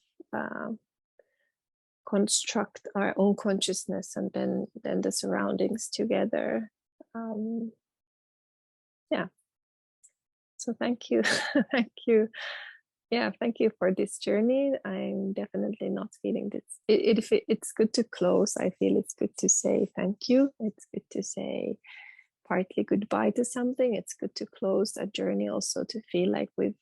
construct our own consciousness, and then the surroundings together. So thank you. Thank you. Yeah, thank you for this journey. I'm definitely not feeling this. It's good to close. I feel it's good to say thank you. It's good to say partly goodbye to something. It's good to close a journey, also to feel like we've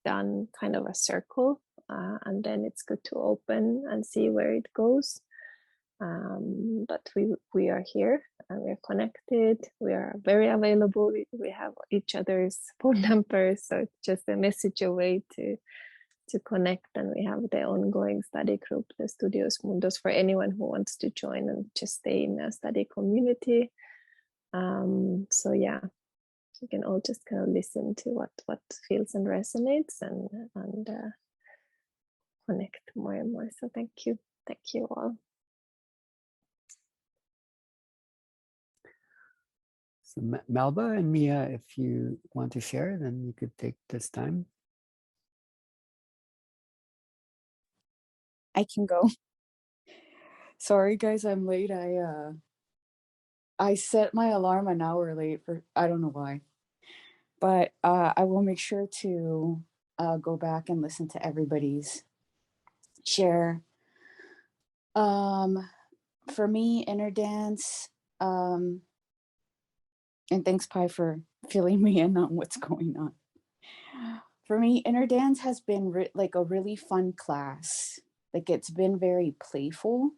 done kind of a circle, and then it's good to open and see where it goes. But we are here, and we're connected. We are very available. We have each other's phone numbers, so it's just a message away to connect. And we have the ongoing study group, the Studios Mundos, for anyone who wants to join and just stay in a study community. So yeah, you can all just kind of listen to what feels and resonates, and connect more and more. So thank you all. So Melba and Mia, if you want to share, then you could take this time. I can go. Sorry guys, I'm late. I set my alarm an hour late for, I don't know why, but I will make sure to go back and listen to everybody's share. For me, inner dance, and thanks Pi for filling me in on what's going on. For me, inner dance has been like a really fun class. Like, it's been very playful.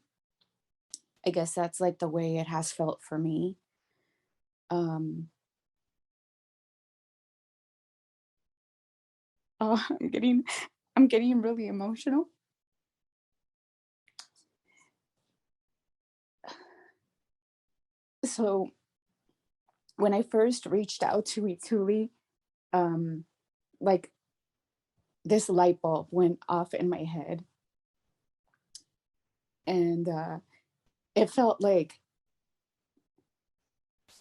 I guess that's like the way it has felt for me. Oh, I'm getting really emotional. So when I first reached out to Ituli, like this light bulb went off in my head, and it felt like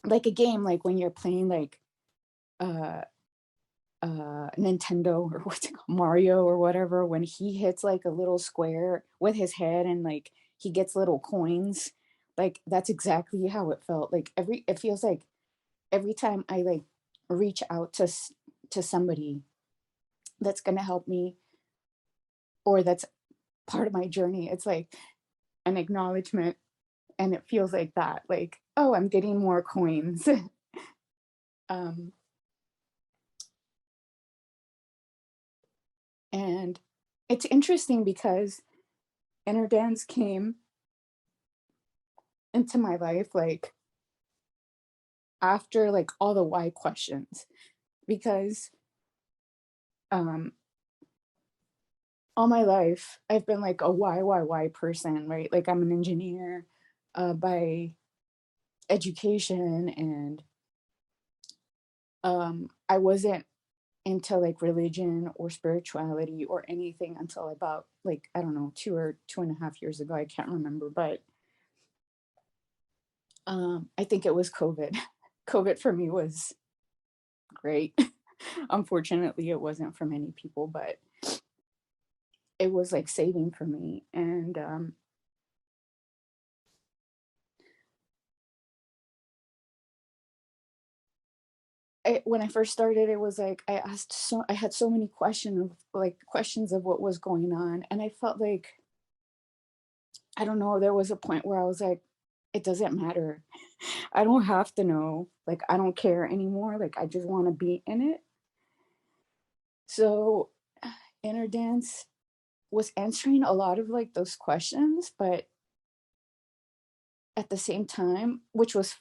a game, like when you're playing like Nintendo, or what's it called, Mario or whatever, when he hits like a little square with his head and like he gets little coins. Like, that's exactly how it felt. Like it feels like every time I like reach out to somebody that's gonna help me, or that's part of my journey, it's like an acknowledgement and it feels like that, like, oh, I'm getting more coins. And it's interesting because inner dance came into my life like after like all the why questions, because all my life I've been like a why person, right? Like I'm an engineer by education, and I wasn't into like religion or spirituality or anything until about like, I don't know, 2.5 years ago. I can't remember, but I think it was COVID. COVID for me was great. Unfortunately, it wasn't for many people, but it was like saving for me. And when I first started, it was like I had so many questions of what was going on, and I felt like, I don't know, there was a point where I was like, it doesn't matter. I don't have to know. Like, I don't care anymore. Like, I just want to be in it. So, inner dance was answering a lot of like those questions, but at the same time, which was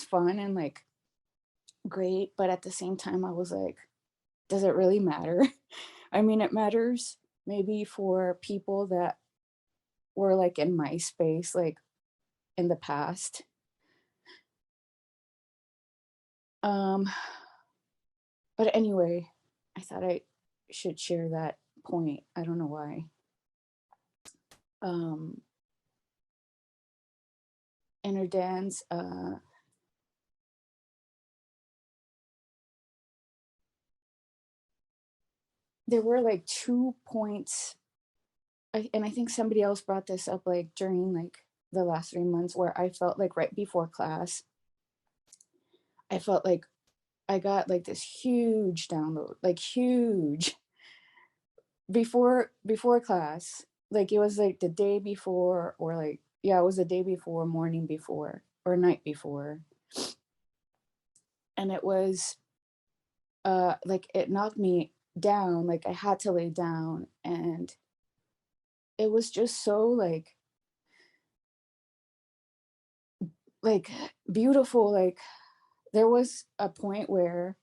fun and like great, but at the same time, I was like, does it really matter? I mean, it matters maybe for people that were like in my space, like in the past. But anyway, I thought I should share that point. I don't know why. Inner dance, there were like 2 points, and I think somebody else brought this up like during like the last 3 months, where I felt like right before class, I felt like I got like this huge download, like huge, before class. Like it was like the day before, or like, yeah, it was the day before, morning before, or night before. And it was like it knocked me down, like I had to lay down, and it was just so like beautiful. Like there was a point where,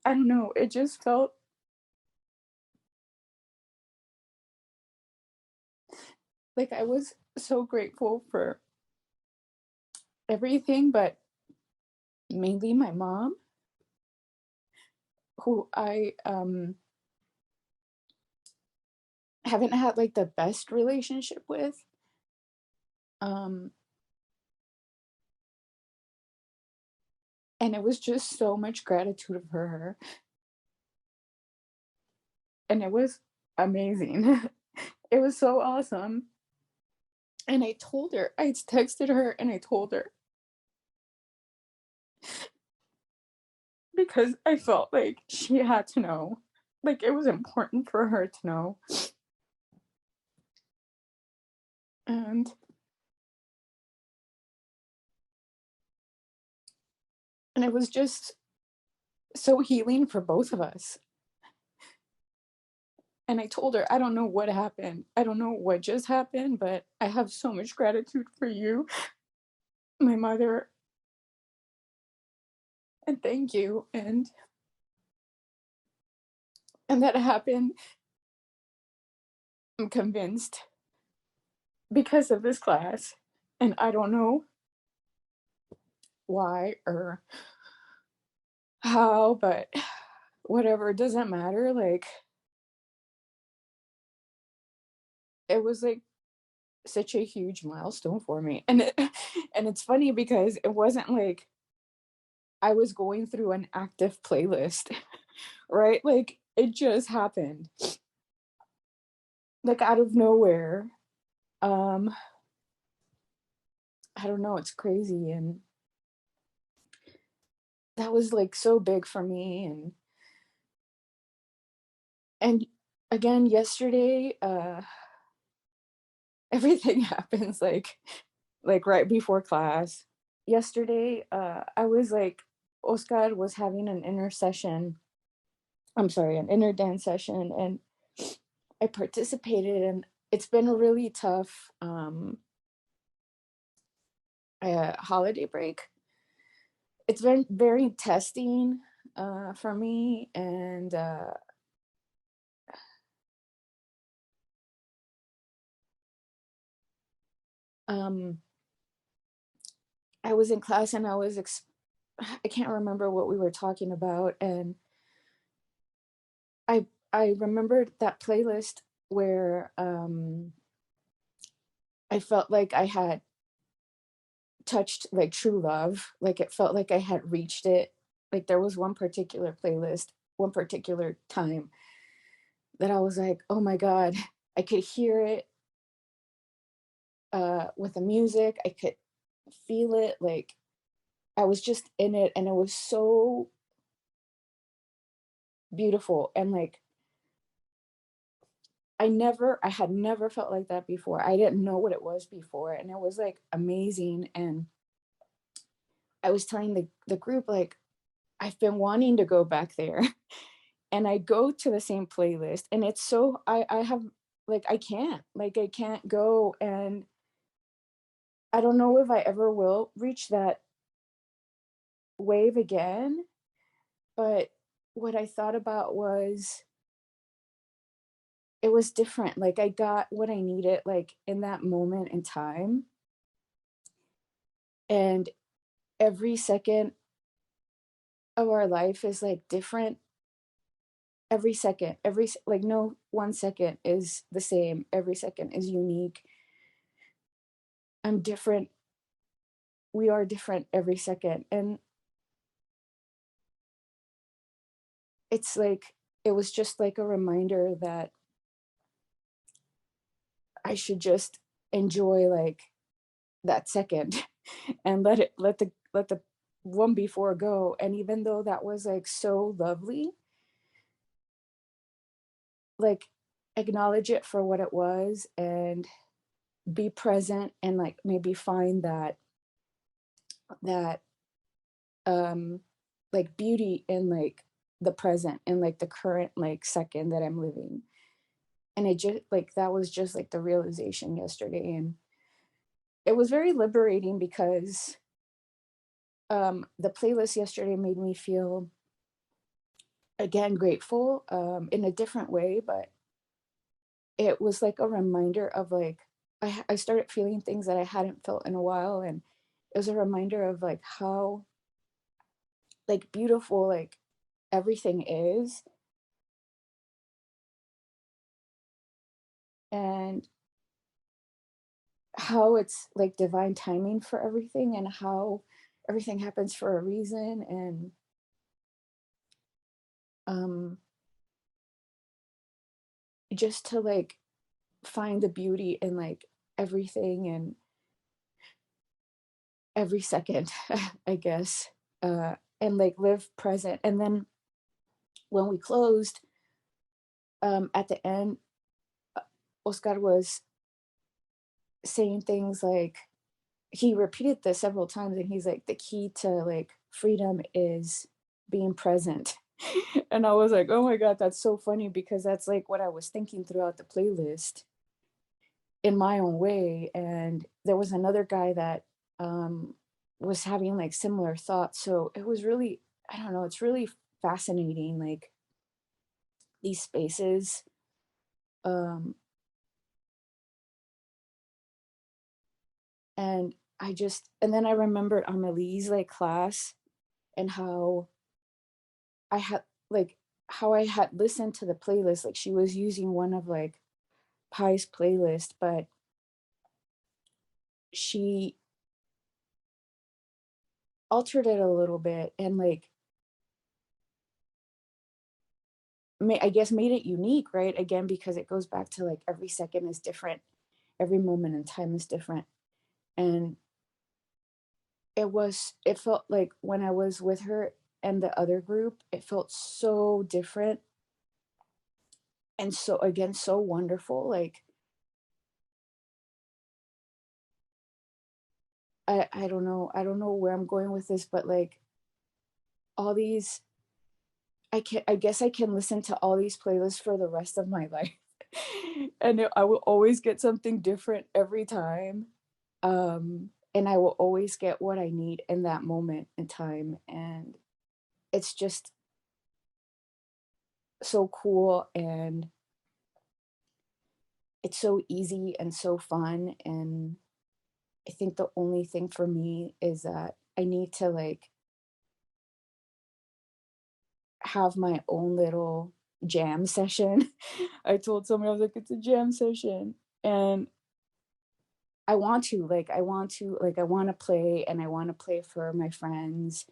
I don't know, it just felt like I was so grateful for everything, but mainly my mom, who I haven't had like the best relationship with. And it was just so much gratitude for her. And it was amazing. It was so awesome. And I told her, I texted her and I told her, because I felt like she had to know. Like it was important for her to know. And it was just so healing for both of us. And I told her, I don't know what happened. I don't know what just happened, but I have so much gratitude for you, my mother. And thank you. And that happened, I'm convinced, because of this class. And I don't know why or how, but whatever, it doesn't matter. Like, it was like such a huge milestone for me. And it's funny because it wasn't like I was going through an active playlist, right? Like it just happened, like out of nowhere. I don't know, it's crazy. And that was like so big for me. And again, yesterday, everything happens like right before class. Yesterday, I was like, Oscar was having an inner dance session, and I participated, and it's been a really tough holiday break. It's been very testing for me, and I was in class, and I can't remember what we were talking about, and I remembered that playlist where I felt like I had touched like true love, like it felt like I had reached it. Like there was one particular playlist, one particular time that I was like, oh my God, I could hear it with the music. I could feel it. Like I was just in it, and it was so beautiful. And like, I had never felt like that before. I didn't know what it was before. And it was like amazing. And I was telling the group, like, I've been wanting to go back there. And I go to the same playlist, and it's so, I have, like, I can't go. And I don't know if I ever will reach that wave again. But what I thought about was, it was different. Like I got what I needed, like in that moment in time. And every second of our life is like different. Every second, like no one second is the same. Every second is unique. I'm different. We are different every second. And it's like, it was just like a reminder that I should just enjoy like that second and let the one before go. And even though that was like so lovely, like acknowledge it for what it was and be present, and like maybe find that like beauty in like the present and like the current like second that I'm living. And it just like, that was just like the realization yesterday. And it was very liberating because the playlist yesterday made me feel again grateful in a different way, but it was like a reminder of like, I started feeling things that I hadn't felt in a while. And it was a reminder of like how like beautiful like everything is, and how it's like divine timing for everything, and how everything happens for a reason. And just to like find the beauty in like everything and every second, I guess, and like live present. And then when we closed, at the end, Oscar was saying things like, he repeated this several times, and he's like, the key to like freedom is being present. And I was like, oh my God, that's so funny, because that's like what I was thinking throughout the playlist in my own way. And there was another guy that was having like similar thoughts. So it was really, I don't know, it's really fascinating, like these spaces. And then I remembered Amelie's like class, and how I had listened to the playlist. Like she was using one of like Pi's playlist, but she altered it a little bit, and like I guess made it unique, right? Again, because it goes back to like every second is different, every moment in time is different. And it felt like when I was with her and the other group, it felt so different. And so again, so wonderful. Like I don't know where I'm going with this, but like all these, I guess I can listen to all these playlists for the rest of my life. And I will always get something different every time. And I will always get what I need in that moment in time. And it's just so cool, and it's so easy and so fun. And I think the only thing for me is that I need to like have my own little jam session. I told somebody, I was like, it's a jam session. And I want to play, and I want to play for my friends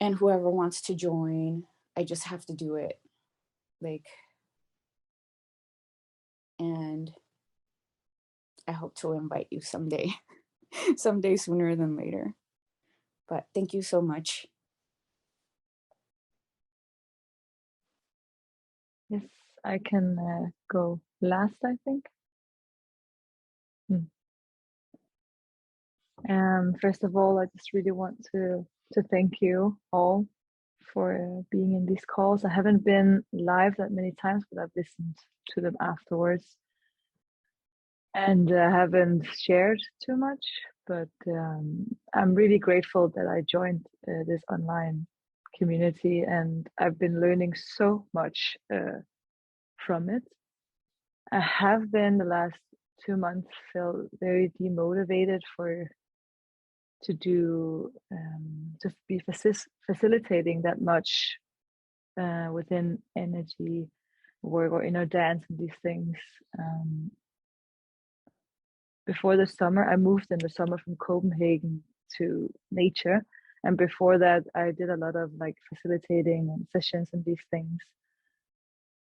and whoever wants to join. I just have to do it. Like, and I hope to invite you someday, someday sooner than later. But thank you so much. Yes, I can go last, I think. First of all, I just really want to thank you all for being in these calls. I haven't been live that many times, but I've listened to them afterwards, and I haven't shared too much. But I'm really grateful that I joined this online community, and I've been learning so much from it. I have been the last 2 months felt very demotivated to do to be facilitating that much within energy work or inner dance and these things. Before the summer, I moved in the summer from Copenhagen to nature, and before that I did a lot of like facilitating and sessions and these things.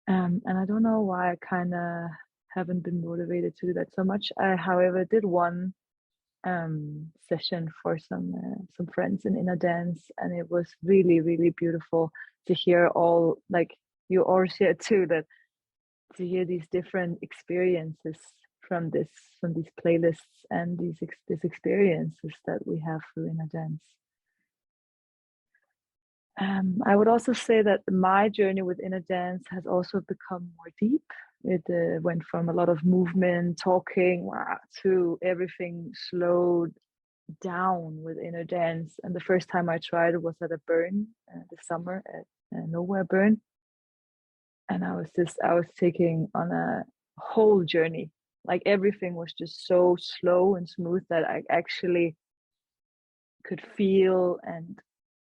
And I don't know why I kind of haven't been motivated to do that so much. I, however, did one session for some friends in inner dance, and it was really, really beautiful to hear all, like you all shared too, that to hear these different experiences from these playlists and these experiences that we have through inner dance. I would also say that my journey with inner dance has also become more deep. It went from a lot of movement, talking, to everything slowed down with inner dance. And the first time I tried it was at a burn this summer at Nowhere Burn. And I was taking on a whole journey. Like everything was just so slow and smooth that I actually could feel, and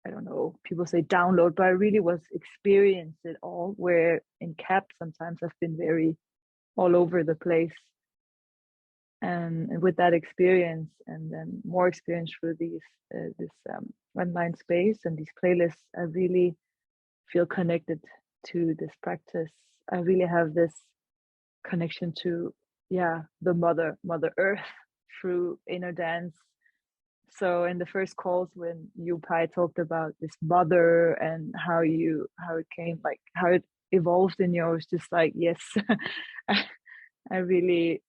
I don't know, people say download, but I really was experienced it all, where in CAP sometimes I've been very all over the place. And with that experience, and then more experience through this online space and these playlists, I really feel connected to this practice. I really have this connection to, the mother Earth through inner dance. So in the first calls, when you Pai talked about this mother and how it came, like how it evolved in yours, just like, yes, I really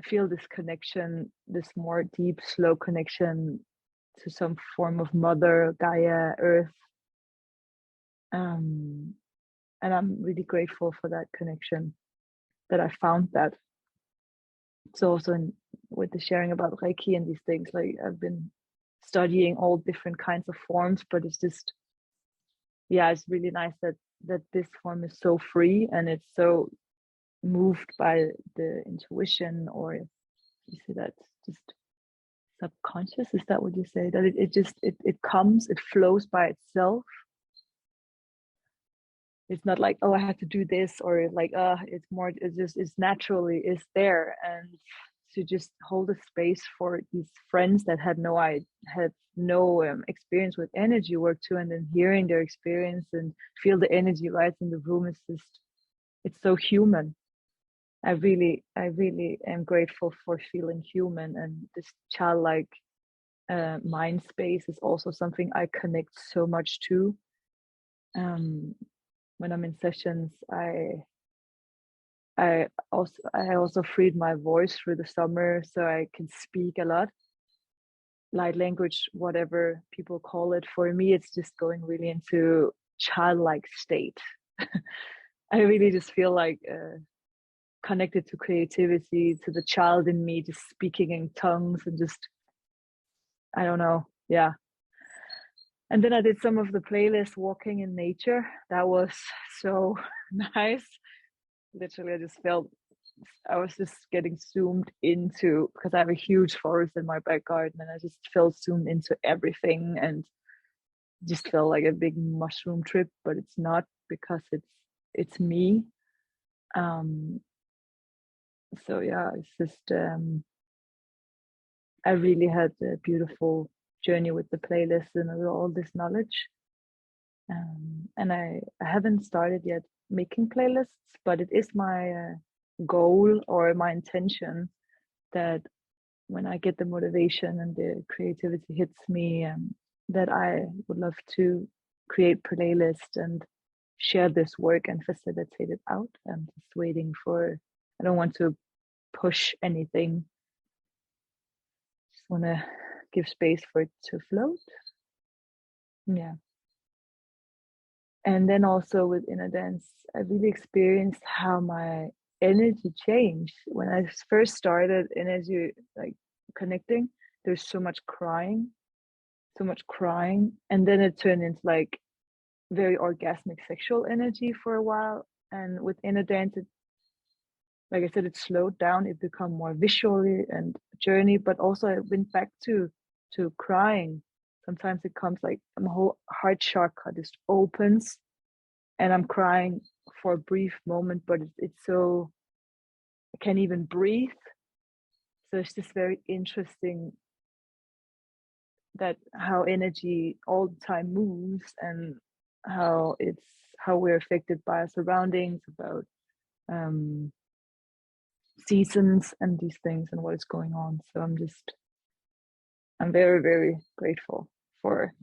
feel this connection, this more deep, slow connection to some form of mother, Gaia, Earth. And I'm really grateful for that connection, that I found that. So also with the sharing about Reiki and these things, like I've been studying all different kinds of forms, but it's just, it's really nice that this form is so free, and it's so moved by the intuition, or you see that just subconscious, is that what you say, that it comes, it flows by itself. It's not like, oh, I have to do this, or like it's more, it's naturally is there. And to just hold a space for these friends that had no experience with energy work too, and then hearing their experience and feel the energy right in the room, is just, it's so human. I really am grateful for feeling human, and this childlike mind space is also something I connect so much to. When I'm in sessions, I also freed my voice through the summer, so I can speak a lot. light language, whatever people call it. For me, it's just going really into childlike state. I really just feel like connected to creativity, to the child in me, just speaking in tongues and just, I don't know, yeah. And then I did some of the playlist walking in nature. That was so nice. Literally, I just felt I was just getting zoomed into, because I have a huge forest in my back garden, and I just felt zoomed into everything and just felt like a big mushroom trip, but it's not, because it's me. So yeah, it's just I really had a beautiful journey with the playlist and with all this knowledge. And I haven't started yet making playlists, but it is my goal or my intention that when I get the motivation and the creativity hits me, that I would love to create playlists and share this work and facilitate it out. I'm just waiting for, I don't want to push anything. Just want to give space for it to float. Yeah. And then also with inner dance, I really experienced how my energy changed. When I first started energy, like connecting, there's so much crying. And then it turned into like very orgasmic sexual energy for a while. And with inner dance, it, like I said, it slowed down. It became more visually and journey, but also I went back to crying. Sometimes it comes like my whole heart chakra just opens and I'm crying for a brief moment, but it's so, I can't even breathe. So it's just very interesting that how energy all the time moves and how we're affected by our surroundings, about seasons and these things and what is going on. So I'm very, very grateful for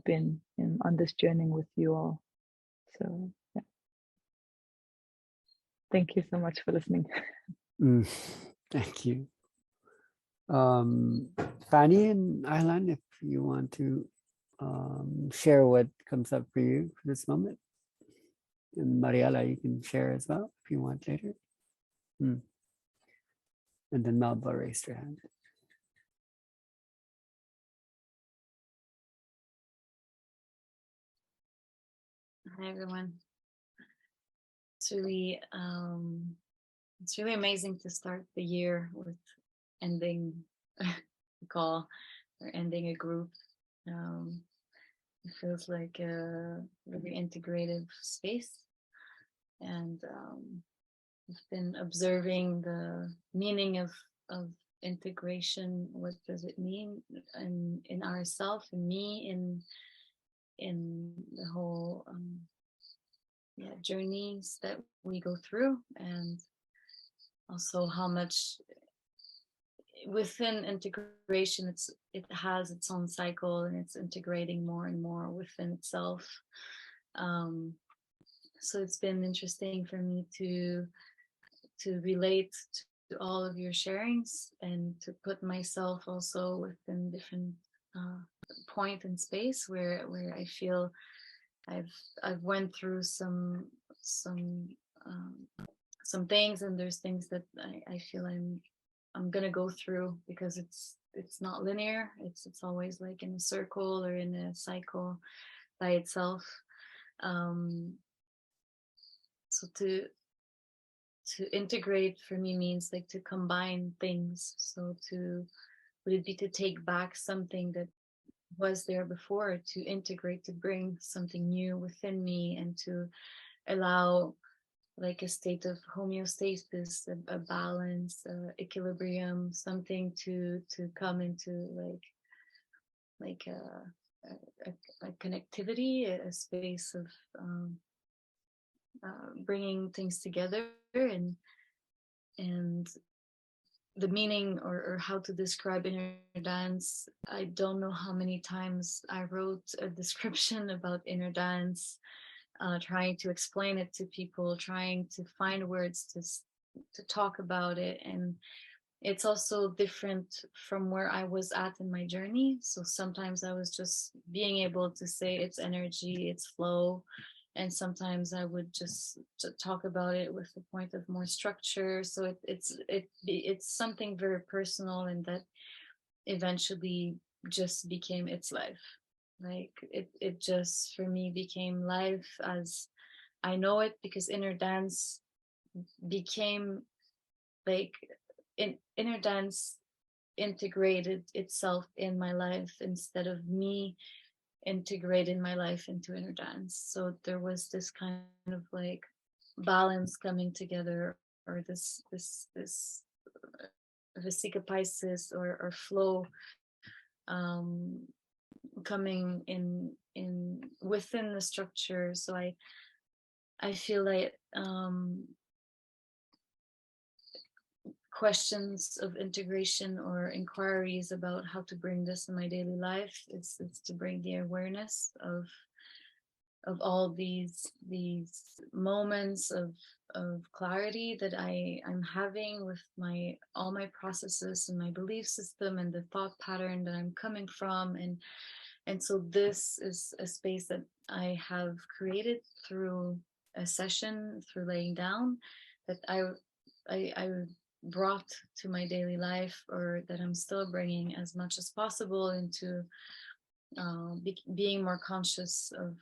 being on this journey with you all. So yeah. Thank you so much for listening. Thank you. Fanny and Aylan, if you want to share what comes up for you for this moment. And Mariela, you can share as well if you want later. And then Melba raised her hand. Hi everyone. It's really amazing to start the year with ending a call or ending a group. It feels like a really integrative space, and I've been observing the meaning of integration. What does it mean in ourself, in me, in the whole journeys that we go through, and also how much within integration it has its own cycle and it's integrating more and more within itself. So it's been interesting for me to relate to all of your sharings and to put myself also within different point in space where I feel I've went through some things, and there's things that I feel I'm gonna go through, because it's not linear. It's always like in a circle or in a cycle by itself. So to integrate for me means like to combine things. So would it be to take back something that was there before, to integrate, to bring something new within me, and to allow like a state of homeostasis, a balance, equilibrium, something to come into like a connectivity, a space of bringing things together, and the meaning or how to describe inner dance. I don't know how many times I wrote a description about inner dance, trying to explain it to people, trying to find words to talk about it, and it's also different from where I was at in my journey. So sometimes I was just being able to say it's energy, it's flow. And sometimes I would just talk about it with the point of more structure. So it's something very personal, and that eventually just became its life. Like it just for me became life as I know it, because inner dance became like inner dance integrated itself in my life instead of me integrating my life into inner dance. So there was this kind of like balance coming together, or this Vesica Pisces or flow coming in within the structure. So I feel like questions of integration or inquiries about how to bring this in my daily life, it's to bring the awareness of all these moments of clarity that I'm having with all my processes and my belief system and the thought pattern that I'm coming from. And so this is a space that I have created through a session, through laying down, that I brought to my daily life, or that I'm still bringing as much as possible into being more conscious of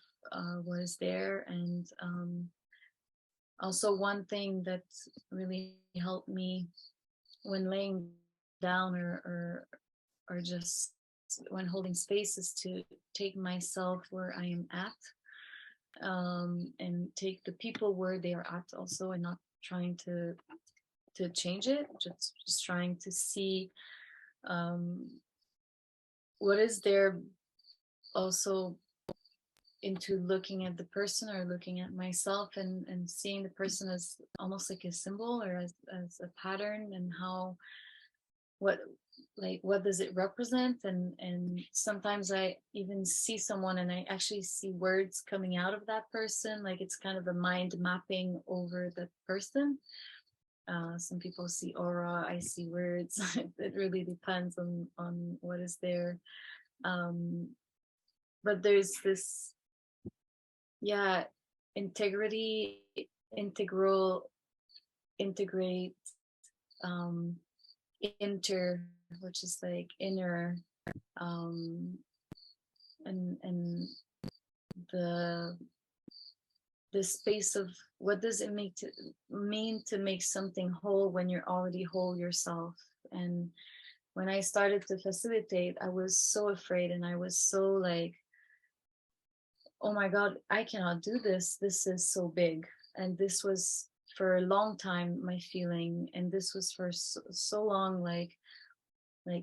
what is there. And also one thing that really helped me when laying down or just when holding space is to take myself where I am at, and take the people where they are at also, and not trying to change it, just trying to see what is there, also into looking at the person or looking at myself, and seeing the person as almost like a symbol or as a pattern, and how what does it represent. And sometimes I even see someone and I actually see words coming out of that person, like it's kind of a mind mapping over the person. Some people see aura, I see words. It really depends on what is there. But there's this, integrity, integrate, which is like inner, and the space of what does it mean to make something whole when you're already whole yourself. And when I started to facilitate, I was so afraid, and I was so like, oh my God, I cannot do this. This is so big. And this was for a long time my feeling, and this was for so long,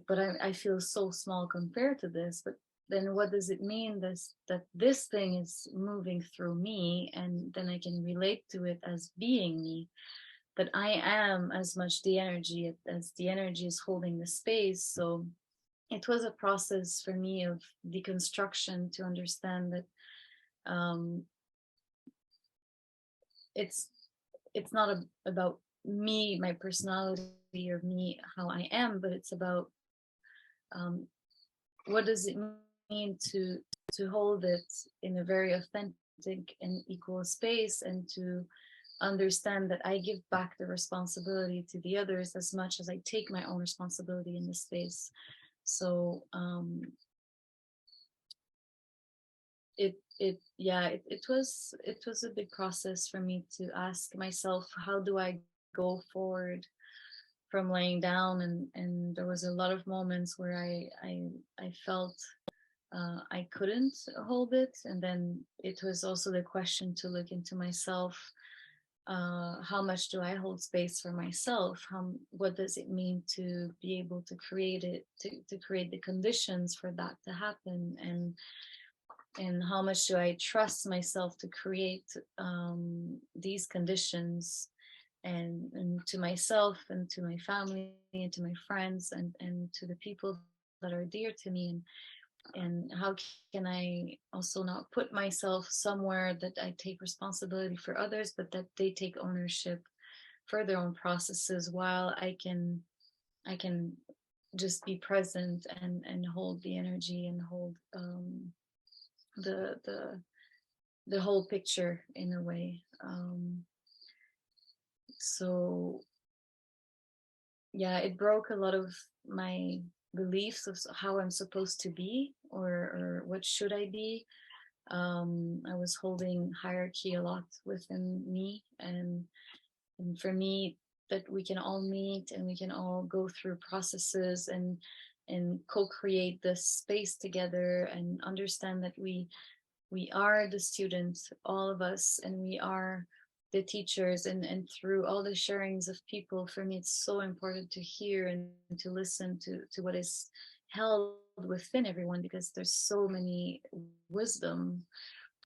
but I feel so small compared to this. But then what does it mean that this thing is moving through me, and then I can relate to it as being me, that I am as much the energy as the energy is holding the space. So it was a process for me of deconstruction to understand that it's not about me, my personality, or me, how I am, but it's about what does it mean to hold it in a very authentic and equal space, and to understand that I give back the responsibility to the others as much as I take my own responsibility in the space. So it was a big process for me to ask myself, how do I go forward from laying down? And there was a lot of moments where I felt I couldn't hold it. And then it was also the question to look into myself. How much do I hold space for myself? What does it mean to be able to create it, to create the conditions for that to happen? And how much do I trust myself to create these conditions, and to myself and to my family and to my friends and to the people that are dear to me? And how can I also not put myself somewhere that I take responsibility for others, but that they take ownership for their own processes, while I can I can just be present and hold the energy and hold the whole picture in a way. So yeah, it broke a lot of my beliefs of how I'm supposed to be, or what should I be. I was holding hierarchy a lot within me, and for me, that we can all meet and we can all go through processes and co-create this space together, and understand that we are the students, all of us, and we are the teachers, and through all the sharings of people, for me it's so important to hear and to listen to what is held within everyone, because there's so many wisdom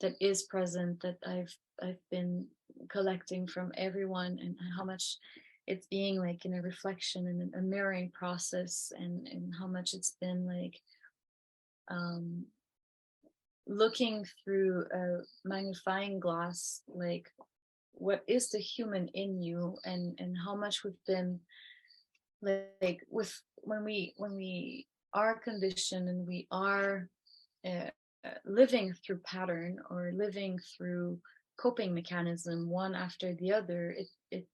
that is present that I've been collecting from everyone, and how much it's being like in a reflection and a mirroring process, and how much it's been like looking through a magnifying glass, like what is the human in you, and how much we've been like with when we are conditioned and we are living through pattern, or living through coping mechanism one after the other, it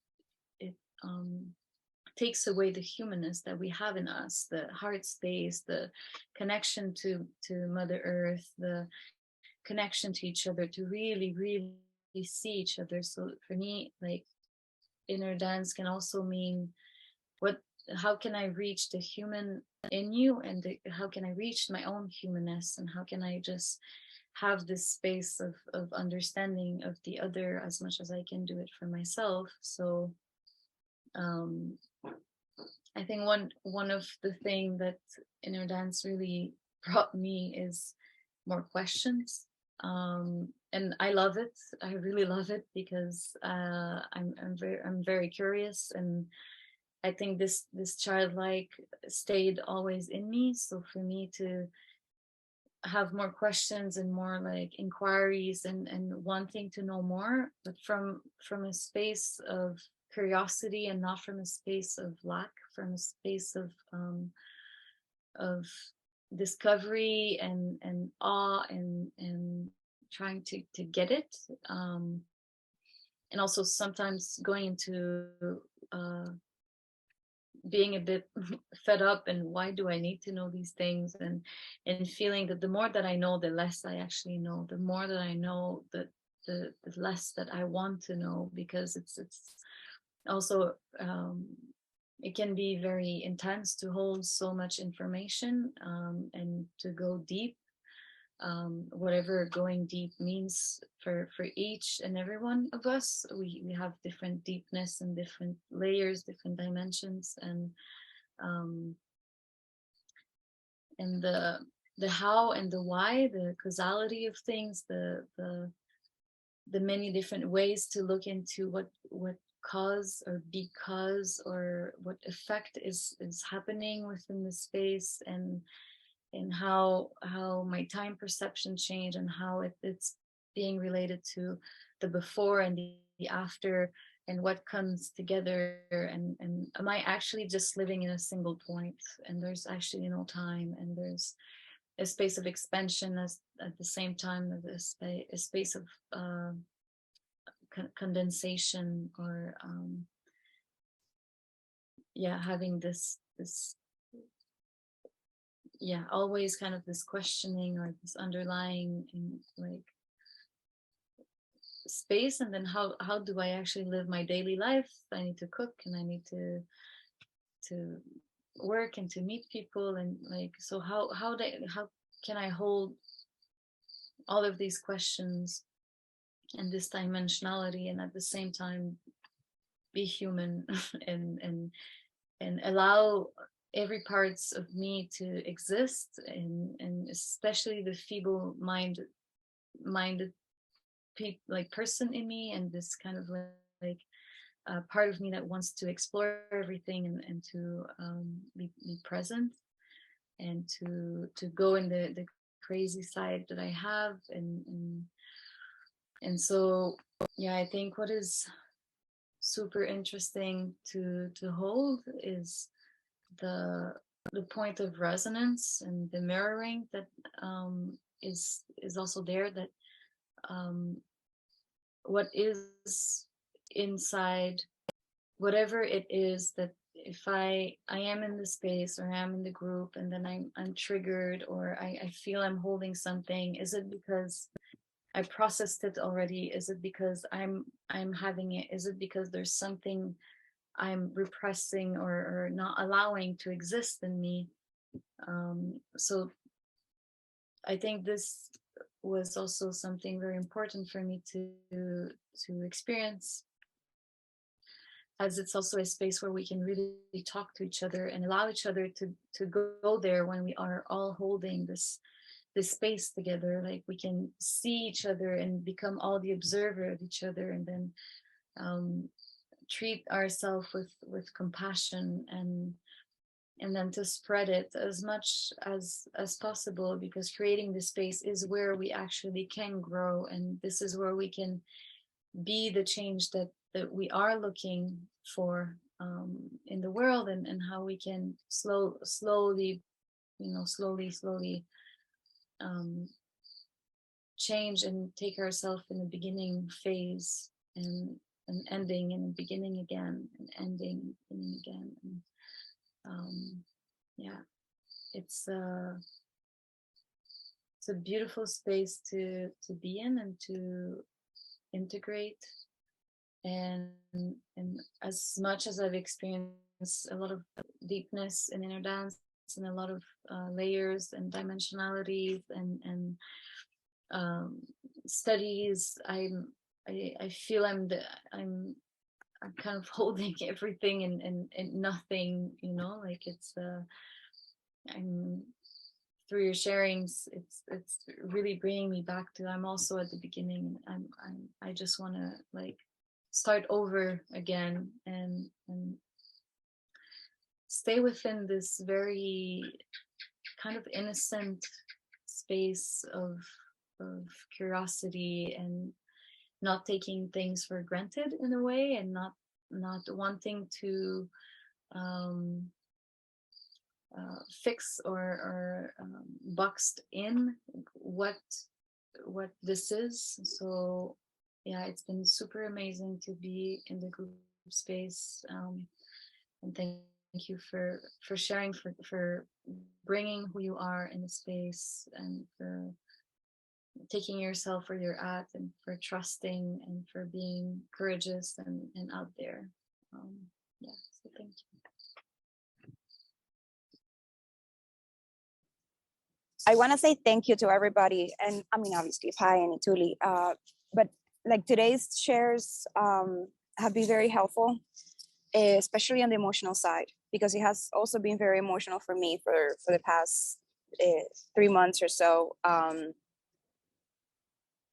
takes away the humanness that we have in us, the heart space, the connection to Mother Earth, the connection to each other, to really see each other. So for me, like, inner dance can also mean how can I reach the human in you, and how can I reach my own humanness, and how can I just have this space of understanding of the other as much as I can do it for myself. So I think one of the things that inner dance really brought me is more questions, and I love it. I really love it, because I'm very curious, and I think this childlike stayed always in me. So for me to have more questions and more like inquiries and wanting to know more, but from a space of curiosity, and not from a space of lack, from a space of discovery and awe, and trying to get it, and also sometimes going into being a bit fed up, and why do I need to know these things, and feeling that the more that I know, the less I actually know, the more that I know, the less that I want to know, because it's also it can be very intense to hold so much information, and to go deep, whatever going deep means for each and every one of us. We have different deepness and different layers, different dimensions, and the how and the why, the causality of things, the many different ways to look into what cause or because or what effect is happening within the space, and how my time perception changed, and how it's being related to the before and the after, and what comes together, and am I actually just living in a single point, and there's actually no time, and there's a space of expansion as at the same time as a space of condensation, or yeah, having this yeah, always kind of this questioning, or this underlying in like space. And then how do I actually live my daily life? I need to cook, and I need to work, and to meet people, and like, so how can I hold all of these questions and this dimensionality, and at the same time be human and allow every parts of me to exist, and especially the feeble minded like person in me, and this kind of like part of me that wants to explore everything, and to be present, and to go in the crazy side that I have, and so yeah, I think what is super interesting to hold is the point of resonance and the mirroring that is also there, that what is inside, whatever it is, that if I am in the space or I'm in the group and then I'm triggered, or I feel I'm holding something, is it because I processed it already? Is it because I'm having it? Is it because there's something I'm repressing or not allowing to exist in me? So I think this was also something very important for me to experience, as it's also a space where we can really talk to each other and allow each other to go there when we are all holding this space together. Like, we can see each other and become all the observer of each other, and then treat ourselves with compassion, and then to spread it as much as possible, because creating this space is where we actually can grow, and this is where we can be the change that we are looking for in the world, and how we can slowly change and take ourselves in the beginning phase and ending and beginning again and ending and again. And, yeah, it's a beautiful space to be in and to integrate. And as much as I've experienced a lot of deepness in inner dance and a lot of layers and dimensionalities and studies, I feel I'm kind of holding everything and nothing, like it's I'm through your sharings, it's really bringing me back to, I'm also at the beginning. I just want to like start over again and stay within this very kind of innocent space of curiosity, and not taking things for granted in a way, and not wanting to fix or boxed in what this is. So yeah, it's been super amazing to be in the group space, and thank you for sharing, for bringing who you are in the space, and for taking yourself where you're at, and for trusting, and for being courageous and out there. Yeah, so thank you. I want to say thank you to everybody, and I mean, obviously Pai and Ituli, but like today's shares have been very helpful, especially on the emotional side, because it has also been very emotional for me for the past 3 months or so.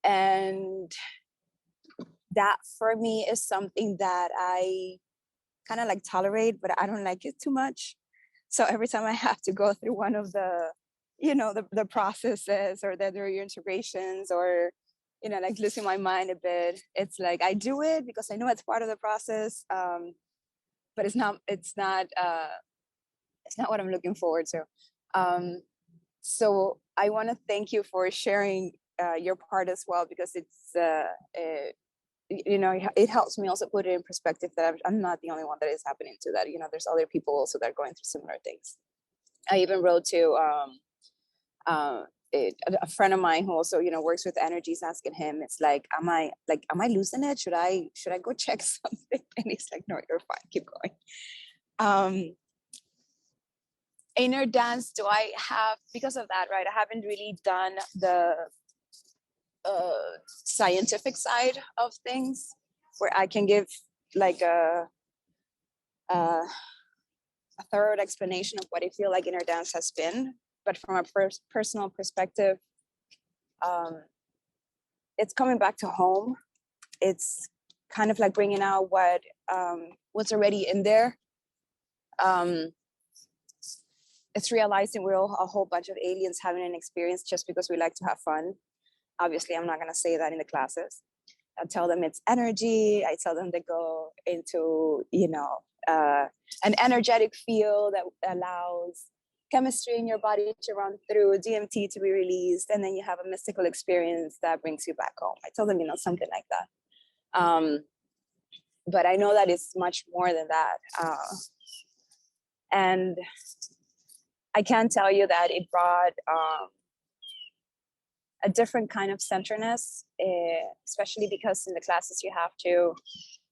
And that for me is something that I kind of like tolerate, but I don't like it too much. So every time I have to go through one of the, the processes or the reintegrations, or, like losing my mind a bit, it's like I do it because I know it's part of the process, but it's not what I'm looking forward to. So I want to thank you for sharing your part as well, because it's it helps me also put it in perspective that I'm not the only one that is happening to that. There's other people also that are going through similar things. I even wrote to a friend of mine who also works with energies, asking him, it's like, am I losing it? Should I go check something? And he's like, no, you're fine, keep going. Inner dance, do I have, because of that, right, I haven't really done the scientific side of things, where I can give like a thorough explanation of what I feel like inner dance has been. But from a personal perspective, it's coming back to home. It's kind of like bringing out what's already in there. It's realizing we're all a whole bunch of aliens having an experience just because we like to have fun. Obviously, I'm not going to say that in the classes. I tell them it's energy. I tell them to go into, an energetic field that allows chemistry in your body to run through, DMT to be released, and then you have a mystical experience that brings you back home. I told them, something like that. But I know that it's much more than that. And I can tell you that it brought a different kind of centeredness, especially because in the classes you have to,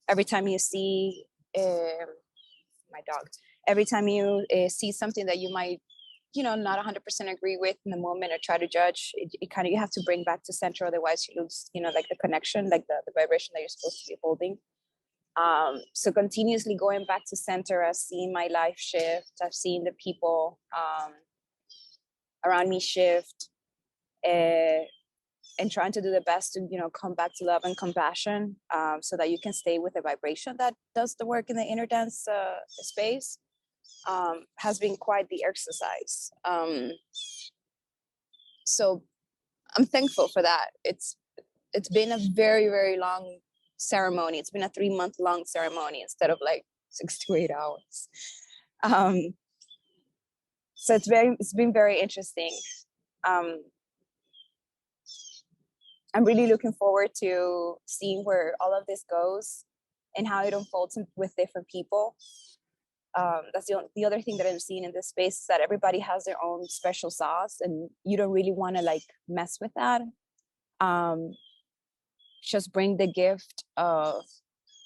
every time you see, my dog, every time you see something that you might, not 100% agree with in the moment or try to judge, it kind of, you have to bring back to center, otherwise you lose, like the connection, like the vibration that you're supposed to be holding. So continuously going back to center, I've seen my life shift. I've seen the people around me shift, and trying to do the best to, come back to love and compassion, so that you can stay with the vibration that does the work in the inner dance space, has been quite the exercise. So I'm thankful for that. It's been a very, very long ceremony. It's been a 3-month-long ceremony instead of like 6 to 8 hours. So it's been very interesting. I'm really looking forward to seeing where all of this goes and how it unfolds with different people. That's the other thing that I'm seeing in this space, is that everybody has their own special sauce, and you don't really want to like mess with that. Just bring the gift of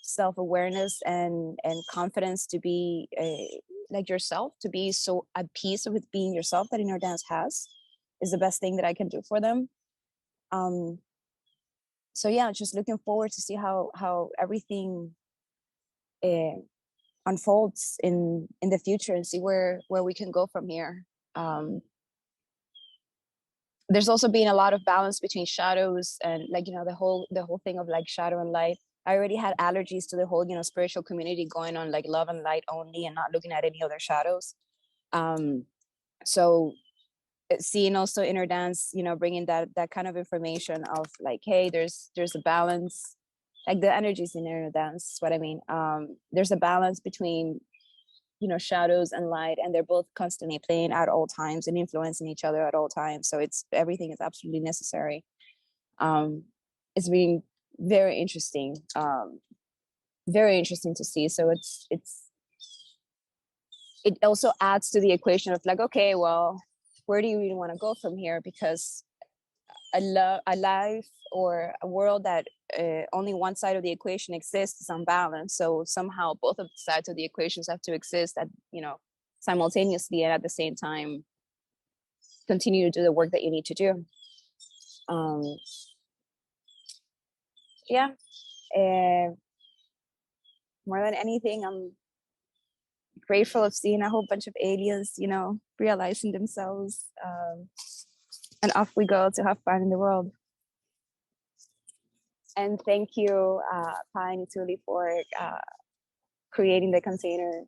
self-awareness and confidence to be like yourself, to be so at peace with being yourself that Inner Dance has, is the best thing that I can do for them. So yeah, just looking forward to see how everything unfolds in the future, and see where we can go from here. There's also been a lot of balance between shadows and like, the whole thing of like shadow and light. I already had allergies to the whole, spiritual community going on like love and light only and not looking at any other shadows. So seeing also Inner Dance, bringing that kind of information of like, hey, there's a balance, like the energies in Inner Dance is what I mean. There's a balance between, shadows and light, and they're both constantly playing at all times and influencing each other at all times. So everything is absolutely necessary. It's been very interesting to see. So it also adds to the equation of like, okay, well, where do you really want to go from here? Because a life or a world that only one side of the equation exists is unbalanced. So somehow both of the sides of the equations have to exist at, simultaneously, and at the same time continue to do the work that you need to do. Yeah. More than anything, I'm grateful of seeing a whole bunch of aliens, realizing themselves, and off we go to have fun in the world. And thank you, Pai and Ituli, for creating the container,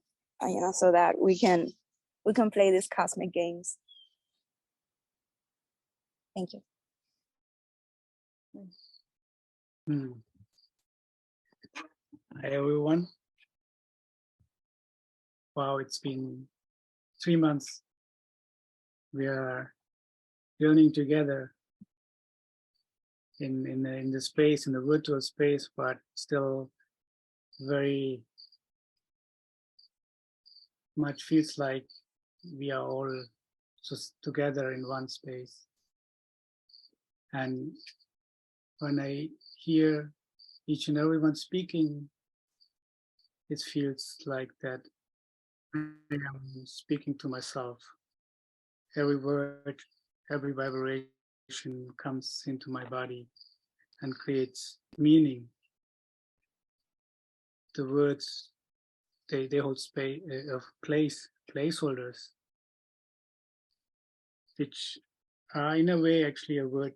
so that we can play these cosmic games. Thank you. Hi everyone. Wow, it's been 3 months. We are journeying together in the space, in the virtual space, but still very much feels like we are all just together in one space. And when I hear each and everyone speaking, it feels like that I am speaking to myself. Every word, every vibration comes into my body and creates meaning. The words, they hold space of placeholders, which are in a way actually a word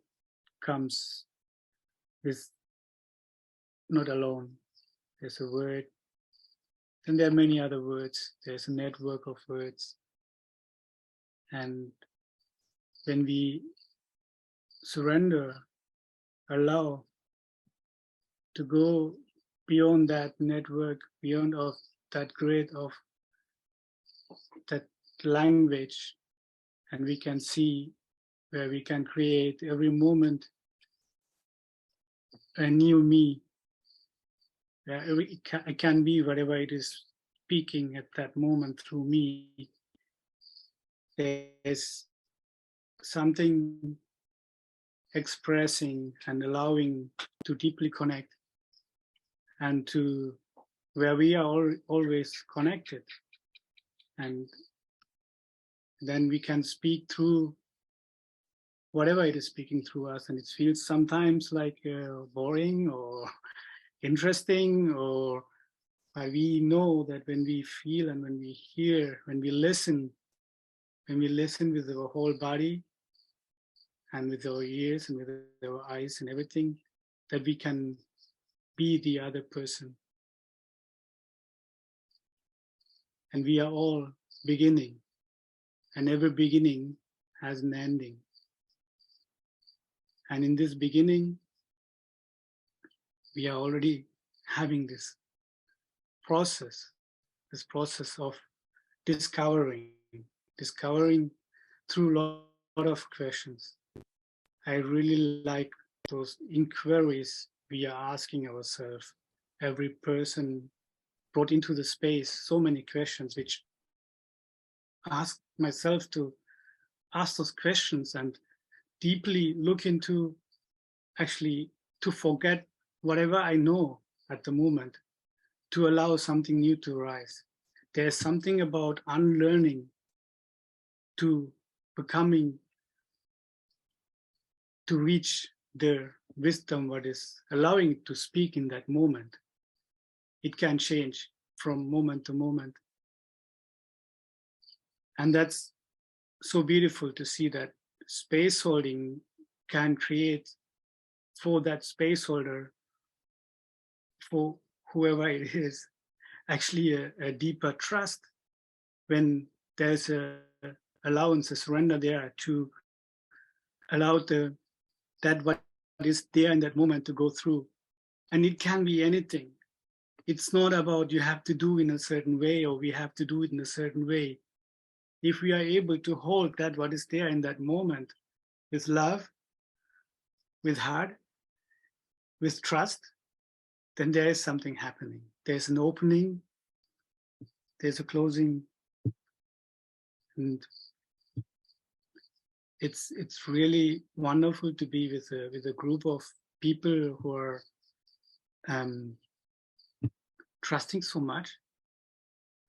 comes with not alone. There's a word, and there are many other words. There's a network of words. And when we surrender, allow to go beyond that network, beyond of that great of that language, and we can see where we can create every moment a new me. It can be whatever it is speaking at that moment through me. There's something expressing and allowing to deeply connect, and to where we are always connected. And then we can speak through whatever it is speaking through us, and it feels sometimes like boring or interesting, or we know that when we feel and when we hear, when we listen with our whole body and with our ears and with our eyes and everything, that we can be the other person. And we are all beginning, and every beginning has an ending. And in this beginning, we are already having this process of discovering through a lot of questions. I really like those inquiries we are asking ourselves. Every person brought into the space so many questions, which ask myself to ask those questions and deeply look into, actually to forget whatever I know at the moment, to allow something new to rise. There's something about unlearning to becoming, to reach the wisdom, what is allowing it to speak in that moment. It can change from moment to moment. And that's so beautiful to see that space holding can create for that space holder, for whoever it is, actually a deeper trust when there's a allowance, a surrender there to allow that what is there in that moment to go through. And it can be anything. It's not about you have to do in a certain way or we have to do it in a certain way. If we are able to hold that what is there in that moment with love, with heart, with trust, then there is something happening. There's an opening, there's a closing, and it's really wonderful to be with a group of people who are trusting so much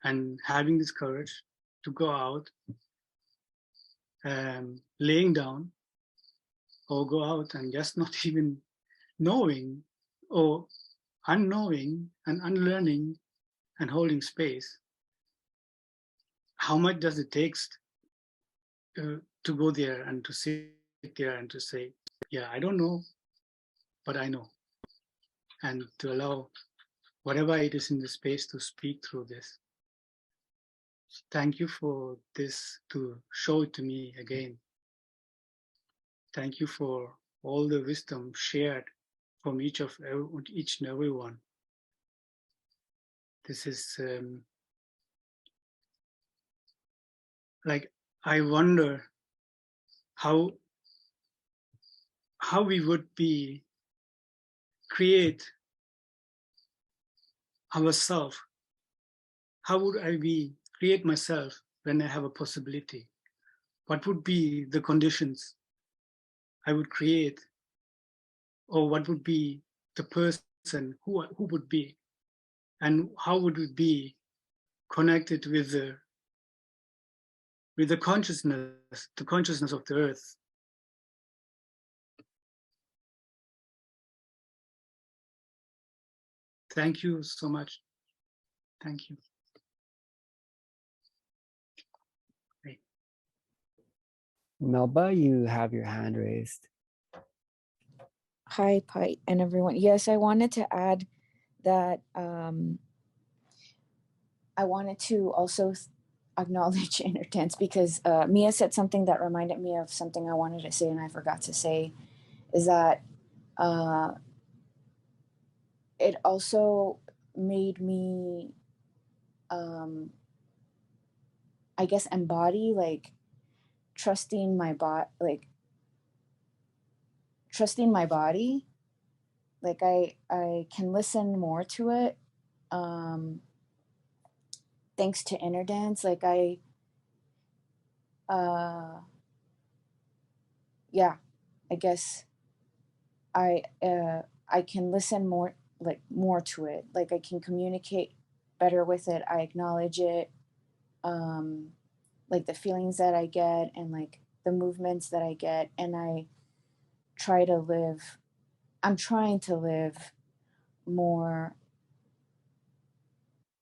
and having this courage to go out, laying down, or go out and just not even knowing or unknowing and unlearning and holding space. How much does it take to go there and to sit there and to say, yeah, I don't know, but I know. And to allow whatever it is in the space to speak through this. Thank you for this, to show it to me again. Thank you for all the wisdom shared from each and every one. This is like, I wonder how we would create ourselves. How would I create myself when I have a possibility? What would be the conditions I would create, or what would be the person who would be, and how would it be connected with the consciousness of the earth? Thank you so much. Thank you. Melba, you have your hand raised. Hi, Pai, and everyone. Yes, I wanted to add that I wanted to also acknowledge Inner Dance, because Mia said something that reminded me of something I wanted to say and I forgot to say, is that it also made me I guess embody like trusting my trusting my body. Like I can listen more to it. Thanks to inner dance, like yeah, I guess I can listen more to it. Like I can communicate better with it. I acknowledge it. Like the feelings that I get and like the movements that I get, and I'm trying to live more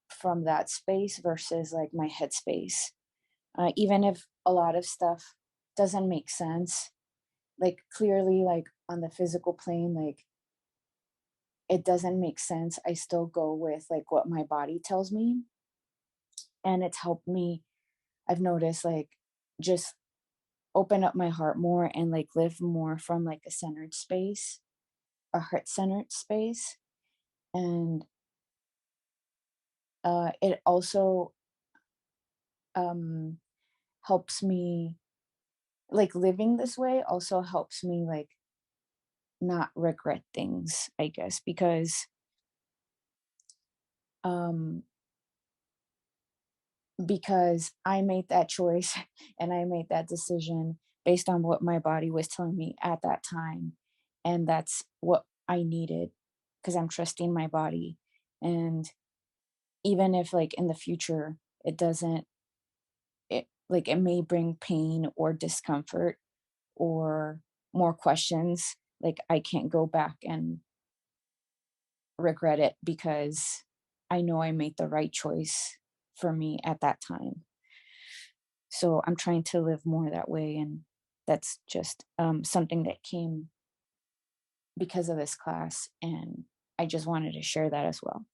from that space versus like my headspace. Even if a lot of stuff doesn't make sense, like clearly, like on the physical plane, like it doesn't make sense, I still go with like what my body tells me. And it's helped me, I've noticed, like just open up my heart more and like live more from like a centered space, a heart-centered space. And it also helps me, like living this way also helps me like not regret things, I guess, because I made that choice and I made that decision based on what my body was telling me at that time. And that's what I needed because I'm trusting my body. And even if like in the future, it may bring pain or discomfort or more questions, like I can't go back and regret it because I know I made the right choice for me at that time. So I'm trying to live more that way, and that's just something that came because of this class, and I just wanted to share that as well.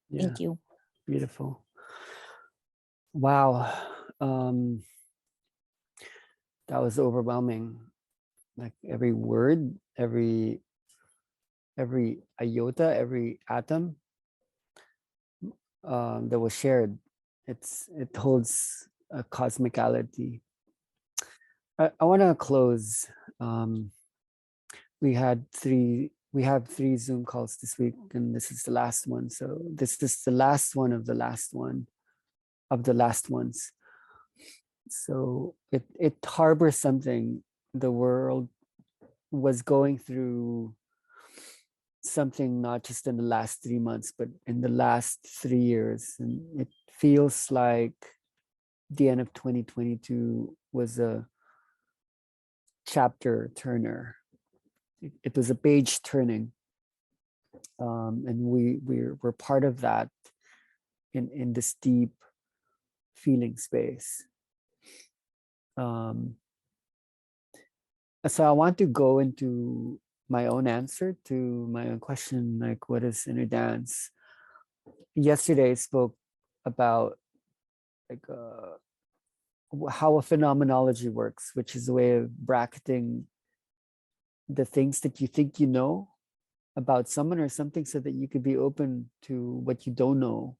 Yeah, Thank you. beautiful. Wow. That was overwhelming. Like every word, every iota, every atom that was shared, it holds a cosmicality. I want to close. We have 3 Zoom calls this week, and this is the last one. So this is the last one of the last one of the last ones. So it harbors something. The world was going through something not just in the last 3 months, but in the last 3 years. And it feels like the end of 2022 was a chapter turner. It was a page turning. And we're part of that in this deep feeling space. So I want to go into my own answer to my own question, like what is inner dance? Yesterday I spoke about like how a phenomenology works, which is a way of bracketing the things that you think you know about someone or something so that you could be open to what you don't know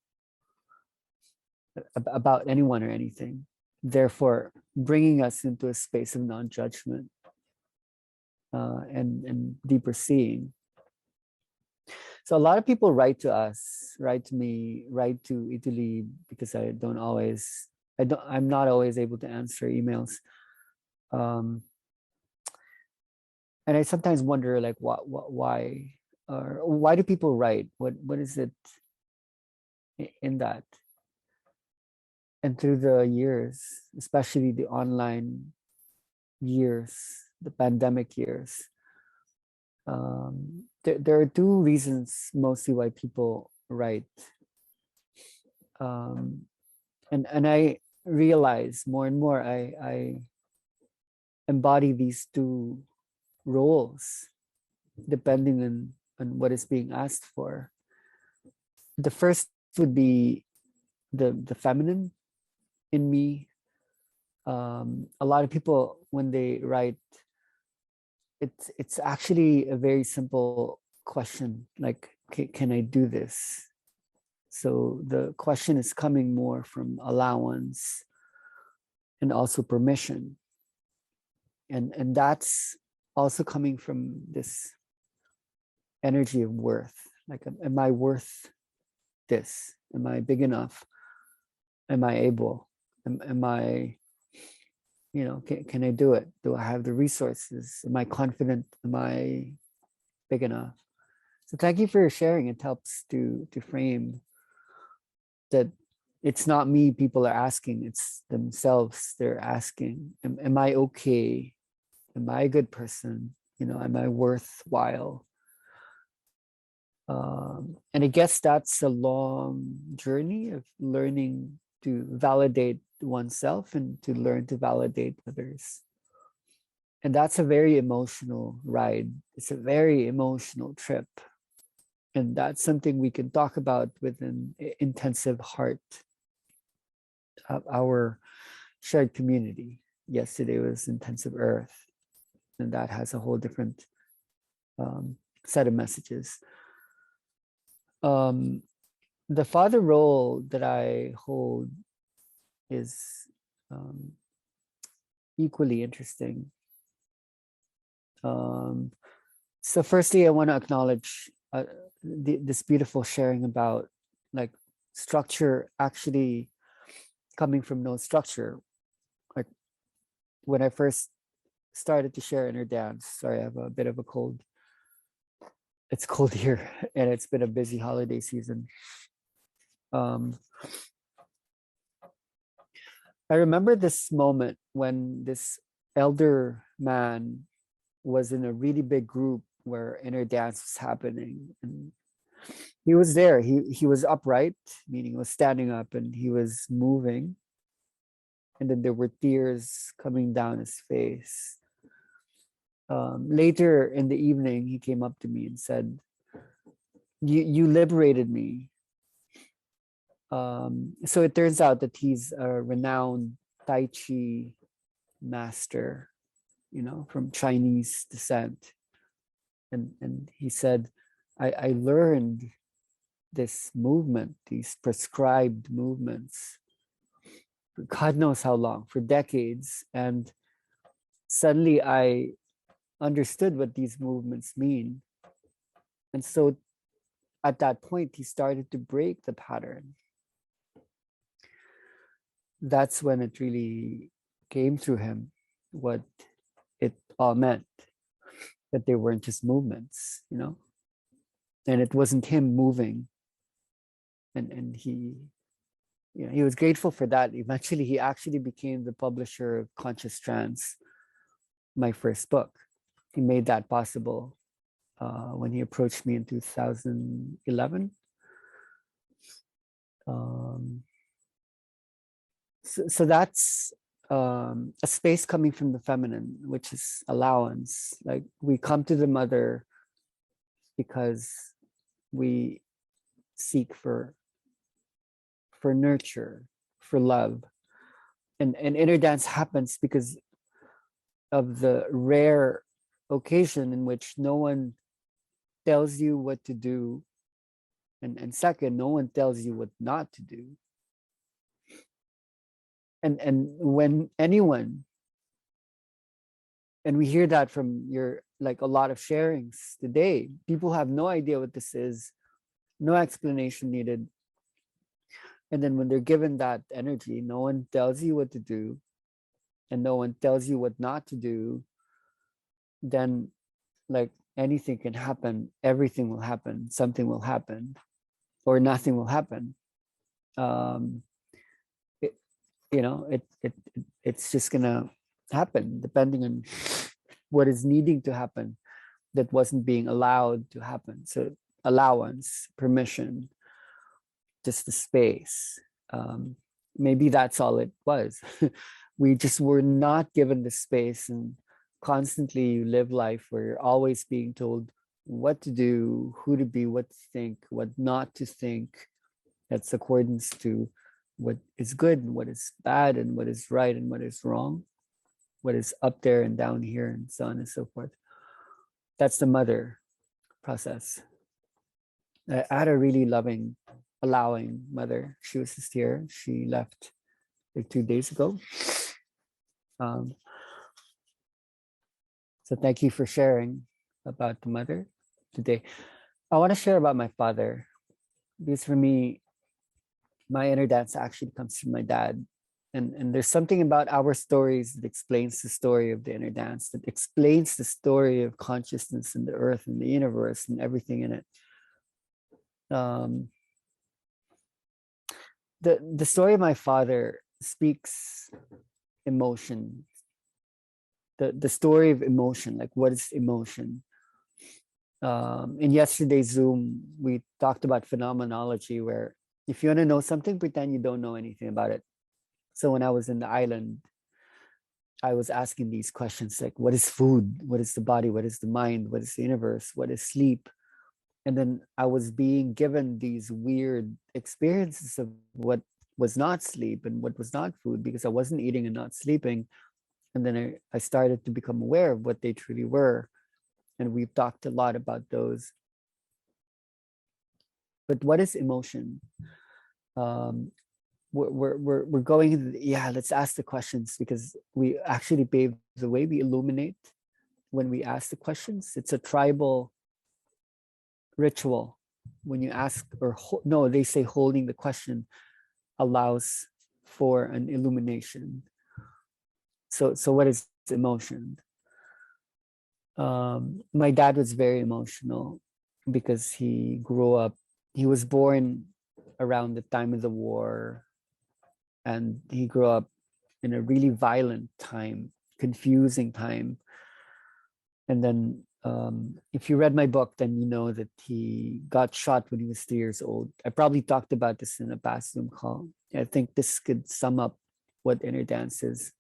about anyone or anything, therefore bringing us into a space of non-judgment and deeper seeing. So a lot of people write to us, write to me, write to Italy, because I'm not always able to answer emails. And I sometimes wonder, like, why do people write? What is it in that? And through the years, especially the online years, the pandemic years, there are 2 reasons mostly why people write. And I realize more and more I embody these 2 roles depending on what is being asked for. The first would be the feminine in me. A lot of people, when they write, it's actually a very simple question, like, can I do this? So the question is coming more from allowance and also permission. And that's also coming from this energy of worth. Like, am I worth this? Am I big enough? Am I able? Am I, can I do it? Do I have the resources? Am I confident? Am I big enough? So thank you for sharing. It helps to frame that it's not me people are asking, it's themselves they're asking. Am I okay? Am I a good person? Am I worthwhile? And I guess that's a long journey of learning to validate oneself and to learn to validate others. And that's a very emotional ride. It's a very emotional trip. And that's something we can talk about with an intensive heart of our shared community. Yesterday was Intensive Earth, and that has a whole different set of messages. The father role that I hold is equally interesting. So firstly, I want to acknowledge this beautiful sharing about like structure actually coming from no structure. Like when I first started to share inner dance, sorry, I have a bit of a cold. It's cold here and it's been a busy holiday season. I remember this moment when this elder man was in a really big group where inner dance was happening, and he was there. He was upright, meaning he was standing up, and he was moving, and then there were tears coming down his face. Later in the evening, he came up to me and said, you liberated me. So it turns out that he's a renowned Tai Chi master, from Chinese descent. And he said, I learned this movement, these prescribed movements, for God knows how long, for decades. And suddenly I understood what these movements mean. And so at that point, he started to break the pattern. That's when it really came through him what it all meant, that they weren't just movements, and it wasn't him moving. And he was grateful for that. Eventually, he actually became the publisher of Conscious Trance, my first book. He made that possible when he approached me in 2011. So that's a space coming from the feminine, which is allowance. Like we come to the mother because we seek for nurture, for love. And inner dance happens because of the rare occasion in which no one tells you what to do. And second, no one tells you what not to do. And when anyone, and we hear that from your, like a lot of sharings today, people have no idea what this is, no explanation needed. And then when they're given that energy, no one tells you what to do and no one tells you what not to do, then like anything can happen, everything will happen, something will happen, or nothing will happen. It's just gonna happen depending on what is needing to happen that wasn't being allowed to happen. So allowance, permission, just the space. Maybe that's all it was. We just were not given the space, and constantly you live life where you're always being told what to do, who to be, what to think, what not to think. That's accordance to what is good and what is bad and what is right and what is wrong, what is up there and down here, and so on and so forth. That's the mother process. I had a really loving allowing mother. She was just here. She left like 2 days ago. So thank you for sharing about the mother today. I want to share about my father, because for me, my inner dance actually comes from my dad. And there's something about our stories that explains the story of the inner dance, that explains the story of consciousness and the earth and the universe and everything in it. The story of my father speaks emotion. The story of emotion, like what is emotion? In yesterday's Zoom, we talked about phenomenology, where if you want to know something, pretend you don't know anything about it. So when I was in the island, I was asking these questions like, what is food? What is the body? What is the mind? What is the universe? What is sleep? And then I was being given these weird experiences of what was not sleep and what was not food, because I wasn't eating and not sleeping. And then I started to become aware of what they truly were. And we've talked a lot about those. But what is emotion? We're going, yeah, let's ask the questions, because we actually pave the way. We illuminate when we ask the questions. It's a tribal ritual. When you ask, or no, they say holding the question allows for an illumination. So what is emotion? My dad was very emotional because he was born around the time of the war, and he grew up in a really violent time, confusing time. And then if you read my book, then you know that he got shot when he was 3 years old. I probably talked about this in a past Zoom call. I think this could sum up what inner dance is.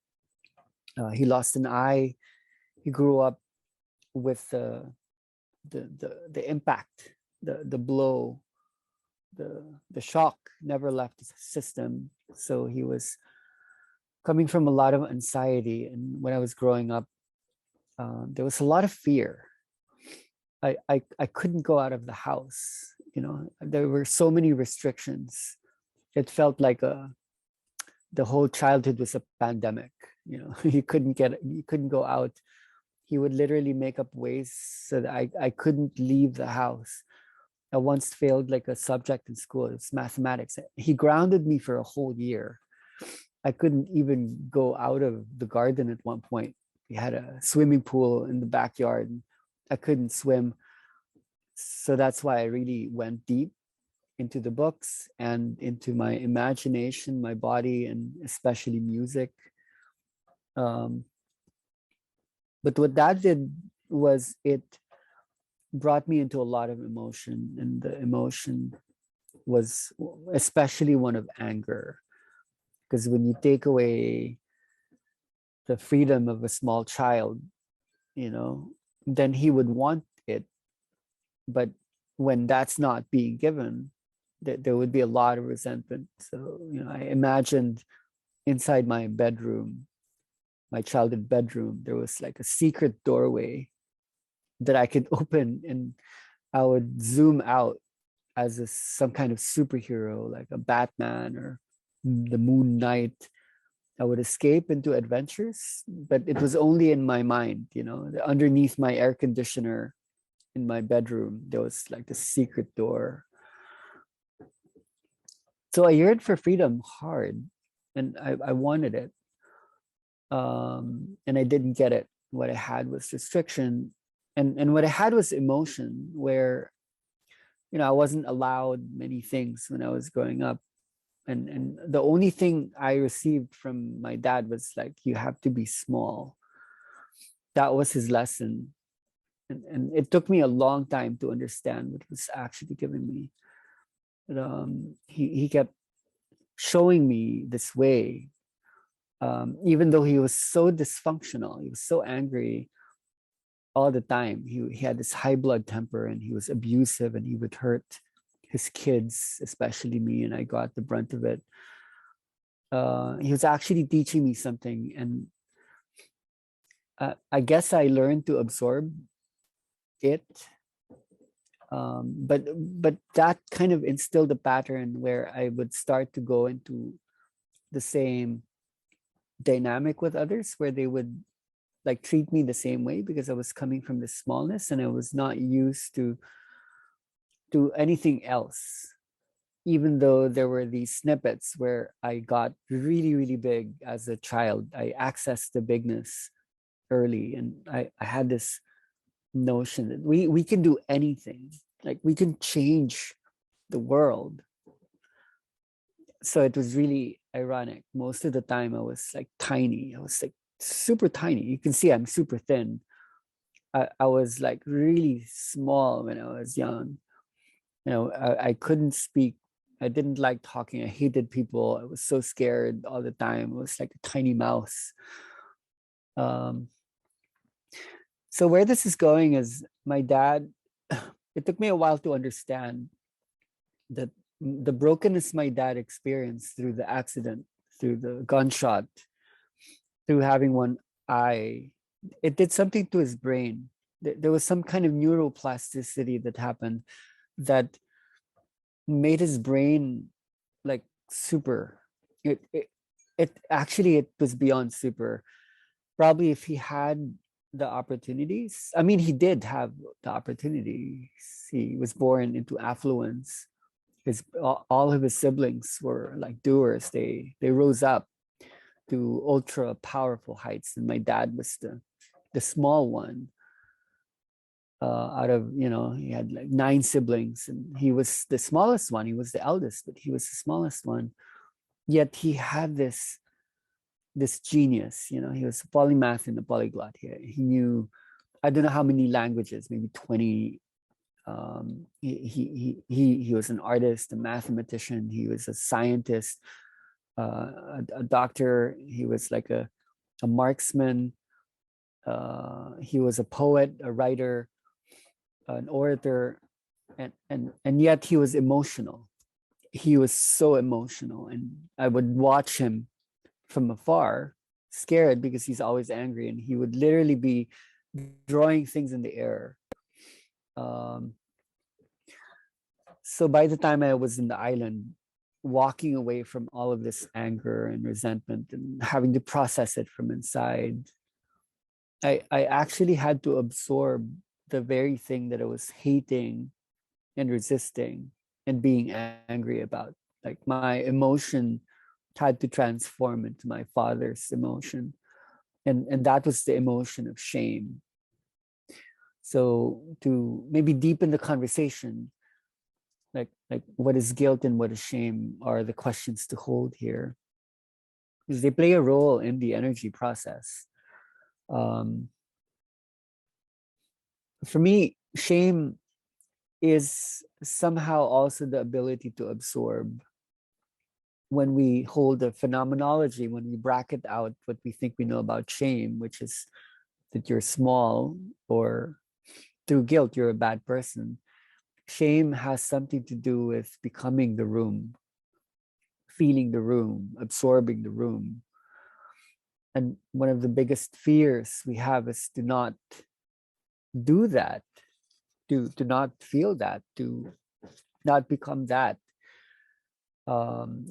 He lost an eye. He grew up with the impact, the blow, the shock never left his system. So he was coming from a lot of anxiety. And when I was growing up, there was a lot of fear. I couldn't go out of the house. There were so many restrictions. It felt like the whole childhood was a pandemic. You couldn't go out. He would literally make up ways so that I couldn't leave the house. I once failed like a subject in school. It's mathematics. He grounded me for a whole year. I couldn't even go out of the garden at one point. We had a swimming pool in the backyard. I couldn't swim. So that's why I really went deep into the books and into my imagination, my body, and especially music. But what that did was it brought me into a lot of emotion, and the emotion was especially one of anger, because when you take away the freedom of a small child, then he would want it. But when that's not being given, there would be a lot of resentment. So I imagined inside my bedroom, my childhood bedroom, there was like a secret doorway that I could open, and I would zoom out as some kind of superhero, like a Batman or the Moon Knight. I would escape into adventures, but it was only in my mind. Underneath my air conditioner in my bedroom, there was like the secret door. So I yearned for freedom hard, and I wanted it. And I didn't get it. What I had was restriction. And what I had was emotion, where, I wasn't allowed many things when I was growing up. And the only thing I received from my dad was like, you have to be small. That was his lesson. And it took me a long time to understand what was actually given me. But, he kept showing me this way. Even though he was so dysfunctional, he was so angry all the time. He had this high blood temper, and he was abusive, and he would hurt his kids, especially me, and I got the brunt of it. He was actually teaching me something, and I guess I learned to absorb it But that kind of instilled a pattern where I would start to go into the same dynamic with others, where they would like treat me the same way because I was coming from the smallness and I was not used to anything else. Even though there were these snippets where I got really, really big as a child, I accessed the bigness early, and I had this notion that we can do anything, like we can change the world. So it was really ironic. Most of the time I was like tiny. I was like super tiny. You can see I'm super thin. I was like really small when I was young. You know, I couldn't speak. I didn't like talking. I hated people. I was so scared all the time. I was like a tiny mouse. So where this is going is my dad, it took me a while to understand that the brokenness my dad experienced through the accident, through the gunshot, through having one eye, it did something to his brain. There was some kind of neuroplasticity that happened that made his brain like super. It actually, it was beyond super. Probably if he had the opportunities, I mean, he did have the opportunities. He was born into affluence. All of his siblings were like doers. They rose up to ultra powerful heights, and my dad was the small one. Out of, you know, he had like 9 siblings, and he was the smallest one. He was the eldest, but he was the smallest one. Yet he had this genius. You know, he was a polymath and a polyglot. He knew, I don't know how many languages, maybe 20. He was an artist, a mathematician. He was a scientist, a doctor. He was like a marksman. He was a poet, a writer, an orator, and yet he was emotional. He was so emotional, and I would watch him from afar, scared because he's always angry, and he would literally be drawing things in the air. So by the time I was in the island, walking away from all of this anger and resentment and having to process it from inside, I actually had to absorb the very thing that I was hating and resisting and being angry about. Like my emotion had to transform into my father's emotion. And that was the emotion of shame. So to maybe deepen the conversation, like what is guilt and what is shame are the questions to hold here, because they play a role in the energy process. For me, shame is somehow also the ability to absorb. When we hold a phenomenology, when we bracket out what we think we know about shame, which is that you're small, or through guilt, you're a bad person. Shame has something to do with becoming the room, feeling the room, absorbing the room. And one of the biggest fears we have is to not do that, to not feel that, to not become that.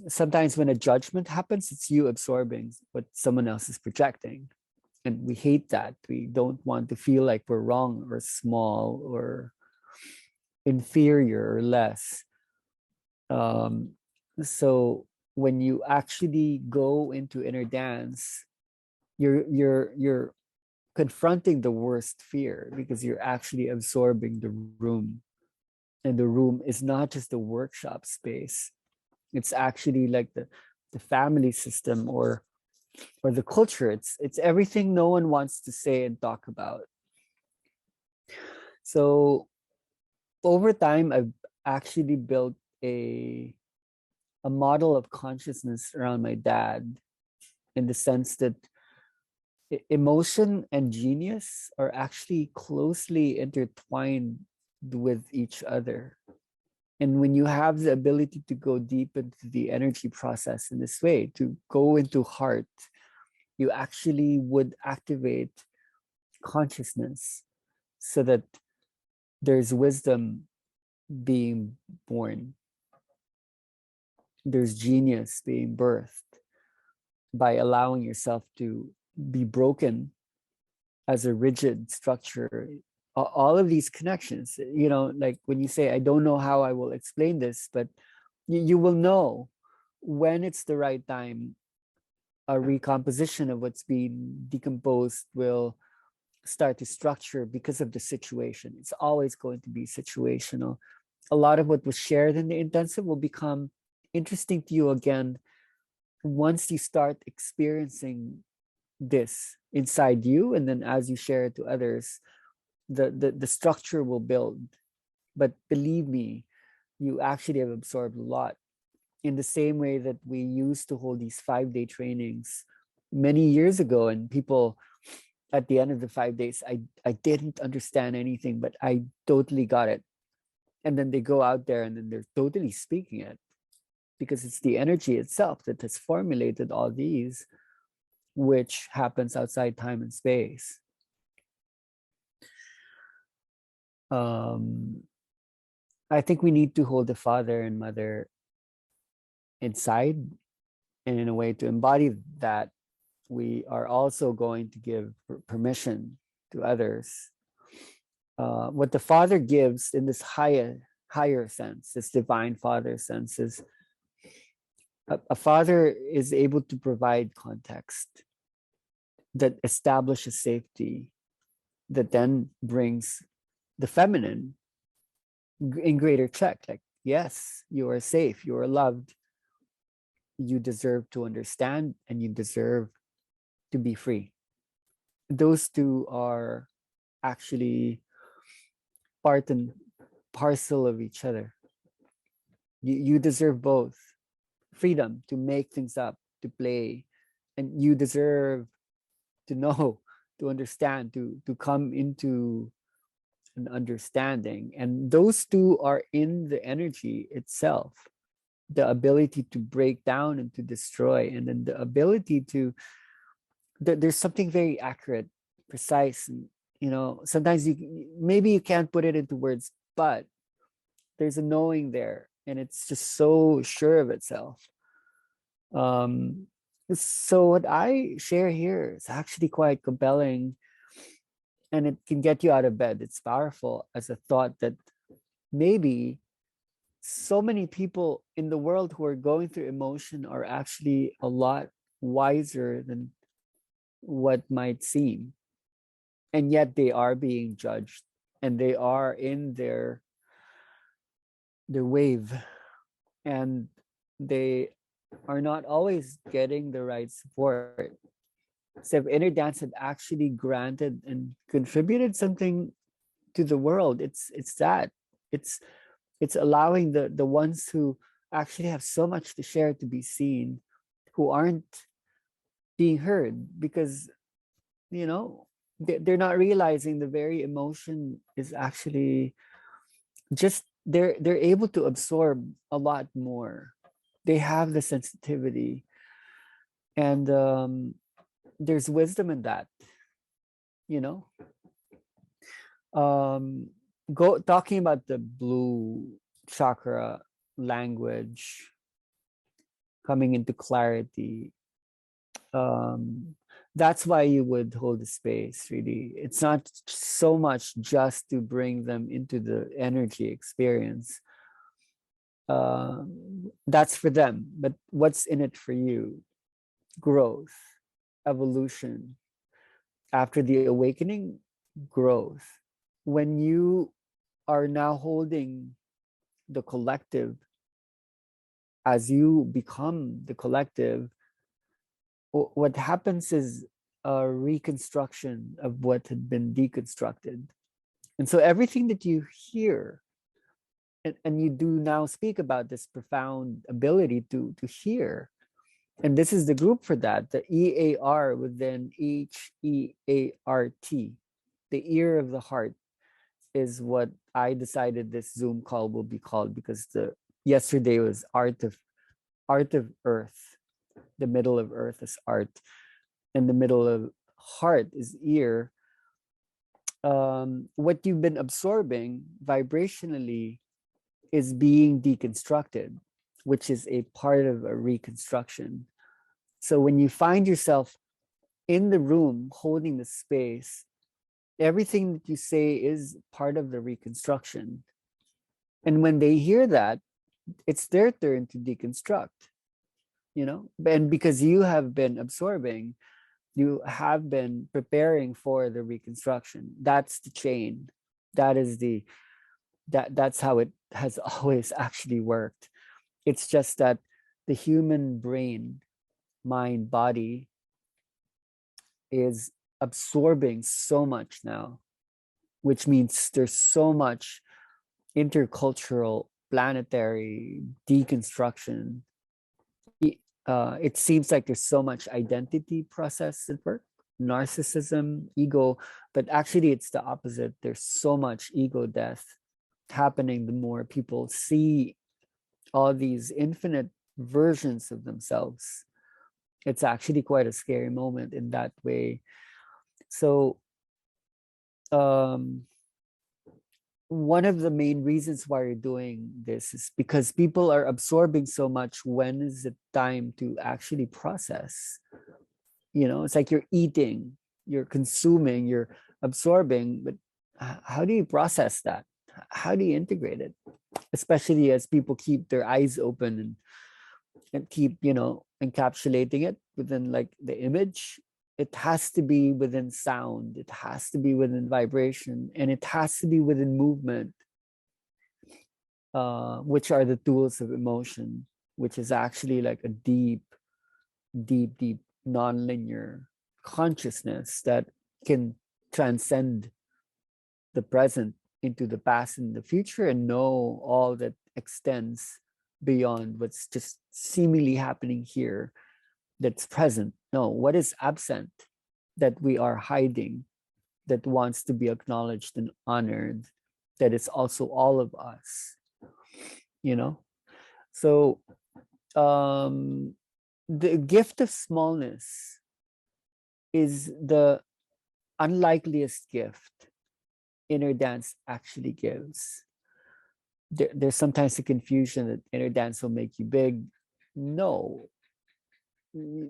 Sometimes when a judgment happens, it's you absorbing what someone else is projecting. And we hate that. We don't want to feel like we're wrong or small or inferior or less. So when you actually go into inner dance, you're confronting the worst fear, because you're actually absorbing the room. And the room is not just a workshop space. It's actually like the family system or the culture. It's everything no one wants to say and talk about. So over time, I've actually built a model of consciousness around my dad, in the sense that emotion and genius are actually closely intertwined with each other. And when you have the ability to go deep into the energy process in this way, to go into heart, you actually would activate consciousness so that there's wisdom being born. There's genius being birthed by allowing yourself to be broken as a rigid structure. All of these connections, you know, like when you say, I don't know how I will explain this, but you will know when it's the right time. A recomposition of what's being decomposed will start to structure because of the situation. It's always going to be situational. A lot of what was shared in the intensive will become interesting to you again once you start experiencing this inside you, and then as you share it to others, the structure will build. But believe me, you actually have absorbed a lot. In the same way that we used to hold these 5-day trainings many years ago, and people at the end of the 5 days, I didn't understand anything, but I totally got it. And then they go out there and then they're totally speaking it, because it's the energy itself that has formulated all these, which happens outside time and space. I think we need to hold the father and mother inside, and in a way to embody that, we are also going to give permission to others. What the father gives in this higher sense, this divine father sense, is a father is able to provide context that establishes safety, that then brings the feminine in greater check. Like, yes, you are safe, you are loved, you deserve to understand, and you deserve to be free. Those two are actually part and parcel of each other. You deserve both. Freedom to make things up, to play, and you deserve to know, to understand, to come into an understanding. And those two are in the energy itself. The ability to break down and to destroy, and then the ability to, there's something very accurate, precise, and you know, sometimes maybe you can't put it into words, but there's a knowing there, and it's just so sure of itself. So what I share here is actually quite compelling, and it can get you out of bed. It's powerful as a thought that maybe so many people in the world who are going through emotion are actually a lot wiser than what might seem. And yet they are being judged, and they are in their wave, and they are not always getting the right support. So if Inner Dance had actually granted and contributed something to the world, it's that. It's allowing the ones who actually have so much to share to be seen, who aren't being heard, because, you know, they're not realizing the very emotion is actually just, they're able to absorb a lot more. They have the sensitivity, and there's wisdom in that, you know. Talking about the blue chakra language, coming into clarity, that's why you would hold the space. Really, it's not so much just to bring them into the energy experience. That's for them, but what's in it for you? Growth, evolution. After the awakening, growth. When you are now holding the collective, as you become the collective, what happens is a reconstruction of what had been deconstructed. And so everything that you hear, and you do now speak about this profound ability to hear, and this is the group for that, the EAR within HEART, the ear of the heart, is what I decided this Zoom call will be called, because yesterday was art of earth. The middle of earth is art, and the middle of heart is ear. What you've been absorbing vibrationally is being deconstructed, which is a part of a reconstruction. So when you find yourself in the room holding the space, everything that you say is part of the reconstruction. And when they hear that, it's their turn to deconstruct, you know? And because you have been absorbing, you have been preparing for the reconstruction. That's the chain. That is that's how it has always actually worked. It's just that the human brain, mind, body is absorbing so much now, which means there's so much intercultural planetary deconstruction. It seems like there's so much identity process at work, narcissism, ego, but actually it's the opposite. There's so much ego death happening the more people see all these infinite versions of themselves. It's actually quite a scary moment in that way. So one of the main reasons why you're doing this is because people are absorbing so much. When is it time to actually process? You know, it's like you're eating, you're consuming, you're absorbing, but how do you process that? How do you integrate it? Especially as people keep their eyes open and keep, you know, encapsulating it within like the image. It has to be within sound, it has to be within vibration, and it has to be within movement, which are the tools of emotion, which is actually like a deep non-linear consciousness that can transcend the present into the past and the future and know all that extends beyond what's just seemingly happening here that's present. No, what is absent that we are hiding, that wants to be acknowledged and honored, that is also all of us, you know? So the gift of smallness is the unlikeliest gift inner dance actually gives. There's sometimes a confusion that inner dance will make you big. No,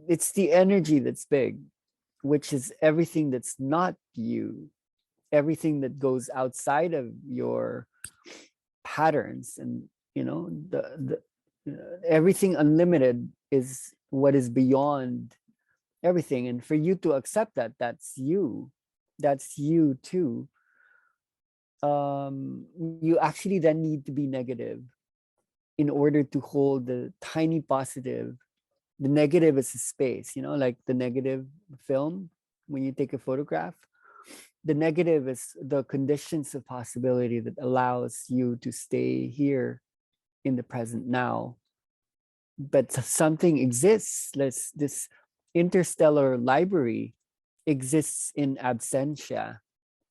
it's the energy that's big, which is everything that's not you, everything that goes outside of your patterns, and you know, the everything unlimited is what is beyond everything. And for you to accept that, that's you too. You actually then need to be negative in order to hold the tiny positive. The negative is a space, you know, like the negative film. When you take a photograph, the negative is the conditions of possibility that allows you to stay here in the present now. But something exists. This interstellar library exists in absentia,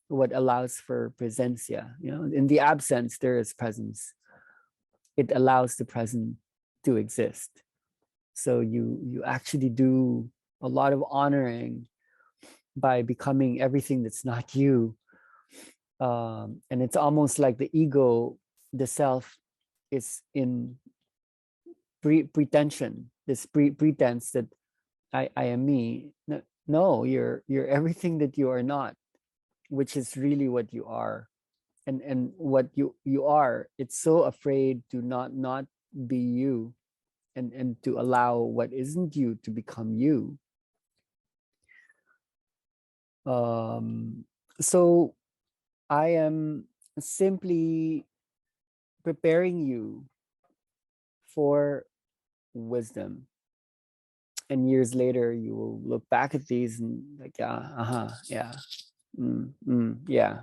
what allows for presencia. You know, in the absence there is presence. It allows the present to exist. So you actually do a lot of honoring by becoming everything that's not you. And it's almost like the ego, the self, is in pretension, this pretense that I am me. No, you're everything that you are not, which is really what you are. And what you are, it's so afraid to not be you, and to allow what isn't you to become you. So I am simply preparing you for wisdom. And years later, you will look back at these and like, yeah, yeah,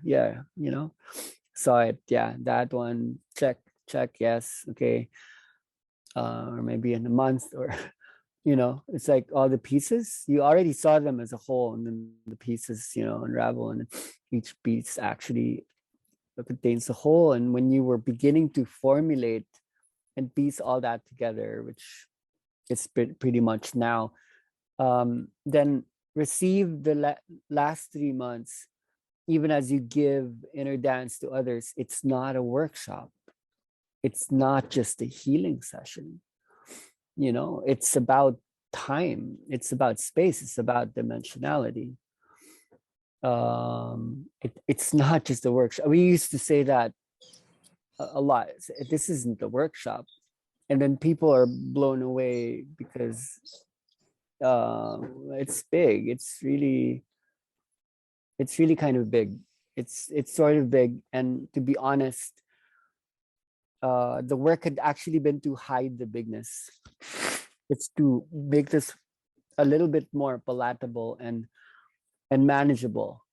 yeah, you know, saw it, yeah, that one, check, yes, okay. Or maybe in a month, or you know, it's like all the pieces, you already saw them as a whole, and then the pieces, you know, unravel, and each piece actually contains the whole. And when you were beginning to formulate and piece all that together, which is pretty much now, then receive the last 3 months even as you give inner dance to others, it's not a workshop. It's not just a healing session. You know, it's about time. It's about space. It's about dimensionality. It's not just a workshop. We used to say that a lot. This isn't a workshop. And then people are blown away because it's big. It's really kind of big. It's sort of big. And to be honest, the work had actually been to hide the bigness. It's to make this a little bit more palatable and manageable.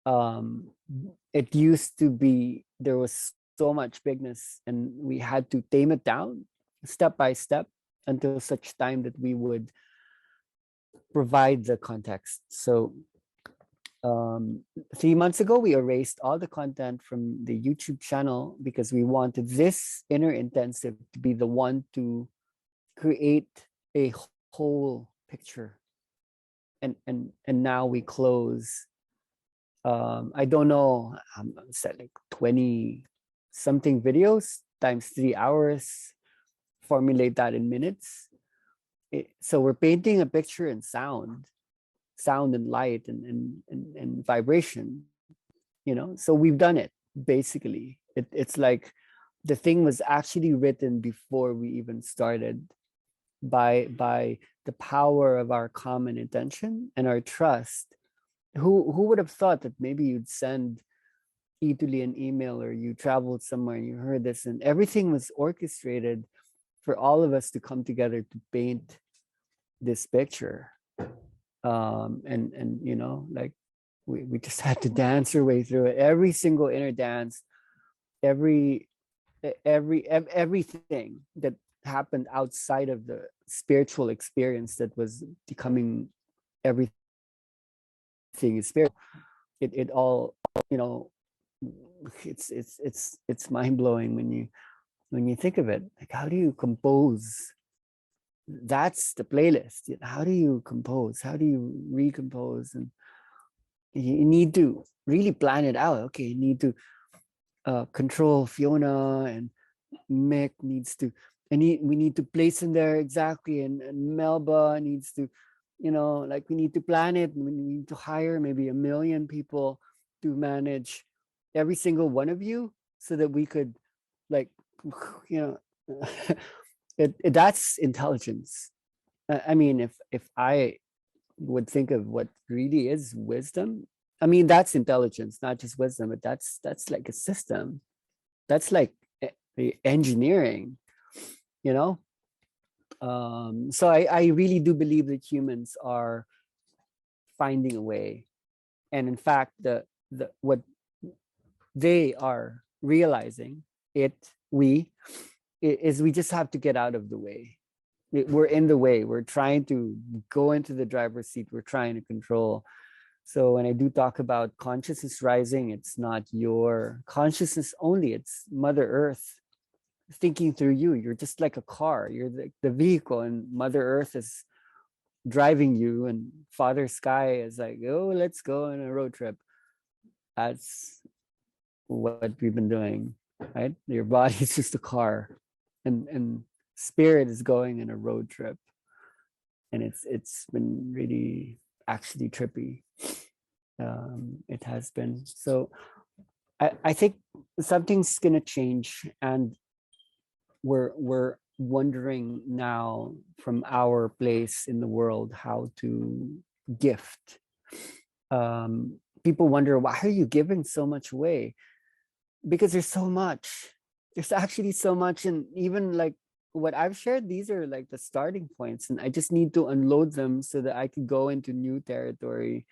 It used to be, there was so much bigness and we had to tame it down step by step until such time that we would provide the context. So 3 months ago, we erased all the content from the YouTube channel because we wanted this inner intensive to be the one to create a whole picture. And now we close, I don't know, said like 20 something videos times 3 hours, formulate that in minutes. So we're painting a picture in sound and light and vibration, you know. So we've done it basically. It's like the thing was actually written before we even started, by the power of our common intention and our trust. Who would have thought that maybe you'd send Italy an email, or you traveled somewhere and you heard this, and everything was orchestrated for all of us to come together to paint this picture. And you know, like we just had to dance our way through it. Every single inner dance, everything that happened outside of the spiritual experience that was becoming everything is spiritual. It all, you know, it's mind-blowing when you think of it. Like, how do you compose? That's the playlist. How do you compose? How do you recompose? And you need to really plan it out. Okay, you need to control Fiona, and Mick needs to, and we need to place in there exactly, and Melba needs to, you know, like we need to plan it, and we need to hire maybe 1 million people to manage every single one of you, so that we could, like, you know, that's intelligence. I mean, if I would think of what really is wisdom, I mean, that's intelligence, not just wisdom, but that's like a system. That's like engineering, you know. So I really do believe that humans are finding a way, and in fact, the what they are realizing, we just have to get out of the way. We're in the way. We're trying to go into the driver's seat. We're trying to control. So when I do talk about consciousness rising, it's not your consciousness only. It's Mother Earth thinking through you. You're just like a car. You're the vehicle, and Mother Earth is driving you, and Father Sky is like, oh, let's go on a road trip. That's what we've been doing, right? Your body is just a car, and spirit is going in a road trip, and it's been really actually trippy. It has been. So I think something's gonna change, and we're wondering now from our place in the world how to gift. People wonder, why are you giving so much away? Because there's so much. There's actually so much, and even like what I've shared, these are like the starting points, and I just need to unload them so that I can go into new territory,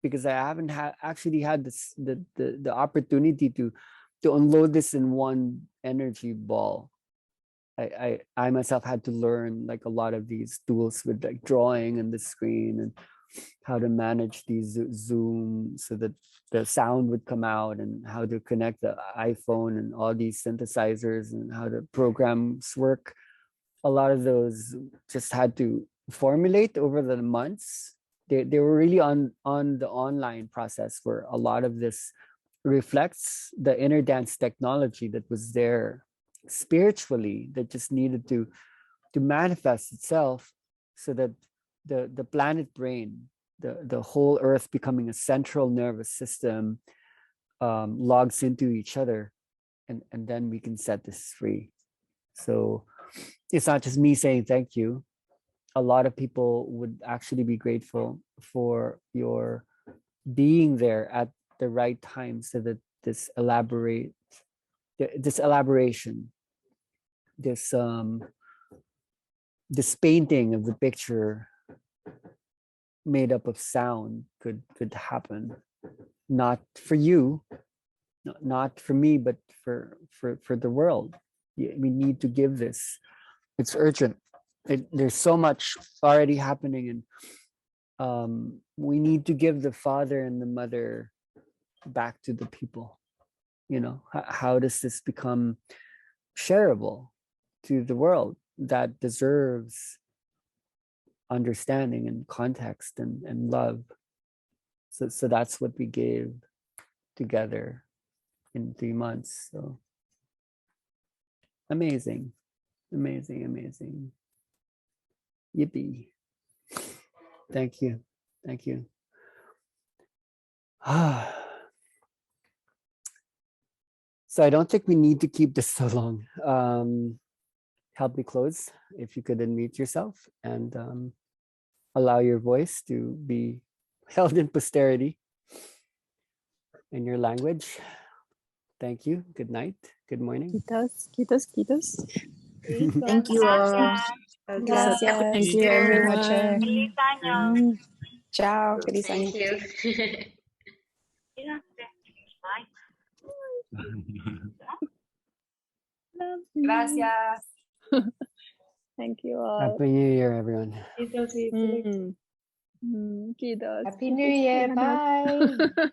because I haven't actually had this the opportunity to unload this in one energy ball. I myself had to learn like a lot of these tools with like drawing and the screen, and how to manage these Zoom so that the sound would come out, and how to connect the iPhone and all these synthesizers, and how the programs work. A lot of those just had to formulate over the months. they were really on the online process where a lot of this reflects the inner dance technology that was there spiritually, that just needed to manifest itself, so that the planet brain, the whole earth becoming a central nervous system, logs into each other, and then we can set this free. So it's not just me saying thank you. A lot of people would actually be grateful for your being there at the right time, so that this elaboration, this painting of the picture made up of sound could happen, not for you, not for me, but for the world. We need to give this. It's urgent. There's so much already happening, and we need to give the father and the mother back to the people. How does this become shareable to the world that deserves understanding and context and love? So that's what we gave together in 3 months. So amazing. Yippee. Thank you. So I don't think we need to keep this so long. Help me close. If you could unmute yourself and allow your voice to be held in posterity in your language. Thank you. Good night. Good morning. Kitos. Thank you all. Gracias. Thank you, everyone. Feliz año. Chao. Feliz año. Thank you. Gracias. Thank you all. Happy New Year, everyone. Kitos. Happy New Year. Bye.